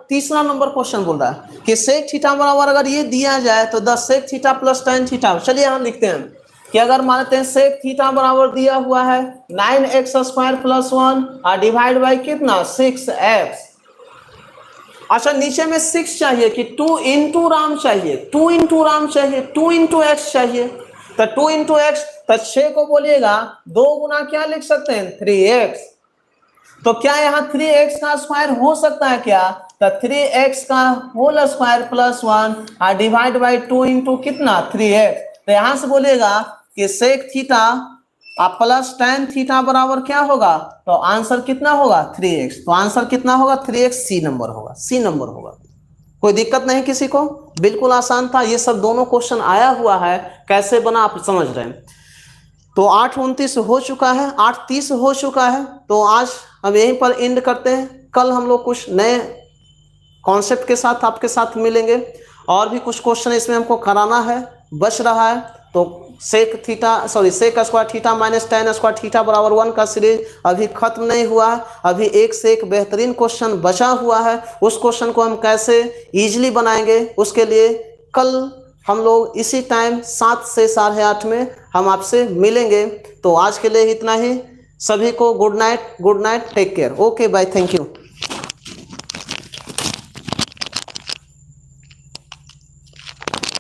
तीसरा नंबर क्वेश्चन बोल रहा है कि सेक थीटा बराबर अगर ये दिया जाए तो 10 sec theta plus tan theta. चलिए हम लिखते हैं कि अगर मानते हैं सेक थीटा बराबर दिया हुआ है 9x स्क्वायर प्लस 1 और डिवाइड बाई कितना 6x। अच्छा नीचे में 6 चाहिए कि 2 इंटू राम चाहिए, 2 इंटू राम चाहिए, 2 इंटू एक्स चाहिए, तो 2 इंटू एक्स, तो 6 को बोलिएगा 2 गुना क्या लिख सकते हैं 3x। तो क्या यहाँ 3x का स्क्वायर हो सकता है क्या, तो 3x का होल स्क्वायर प्लस 1 और डिवाइड बाई 2 इंटू कितना 3x। तो यहां से बोलिएगा कि sec theta plus tan theta बराबर क्या होगा, तो आंसर कितना होगा 3x। तो आंसर कितना होगा 3x, सी नंबर होगा, सी नंबर होगा। कोई दिक्कत नहीं किसी को, बिल्कुल आसान था। ये सब दोनों क्वेश्चन आया हुआ है, कैसे बना आप समझ रहे हैं। तो 8:29 हो चुका है, 8:30 हो चुका है, तो आज हम यहीं पर एंड करते हैं। कल हम लोग कुछ नए कॉन्सेप्ट के साथ आपके साथ मिलेंगे, और भी कुछ क्वेश्चन इसमें हमको कराना है, बच रहा है। तो sec square theta minus tan square theta बराबर 1 का सीरीज अभी खत्म नहीं हुआ है, अभी एक से एक बेहतरीन क्वेश्चन बचा हुआ है। उस क्वेश्चन को हम कैसे इजीली बनाएंगे, उसके लिए कल हम लोग इसी टाइम 7 से 8:30 में हम आपसे मिलेंगे। तो आज के लिए इतना ही, सभी को good night, good night, take care, okay bye, thank you.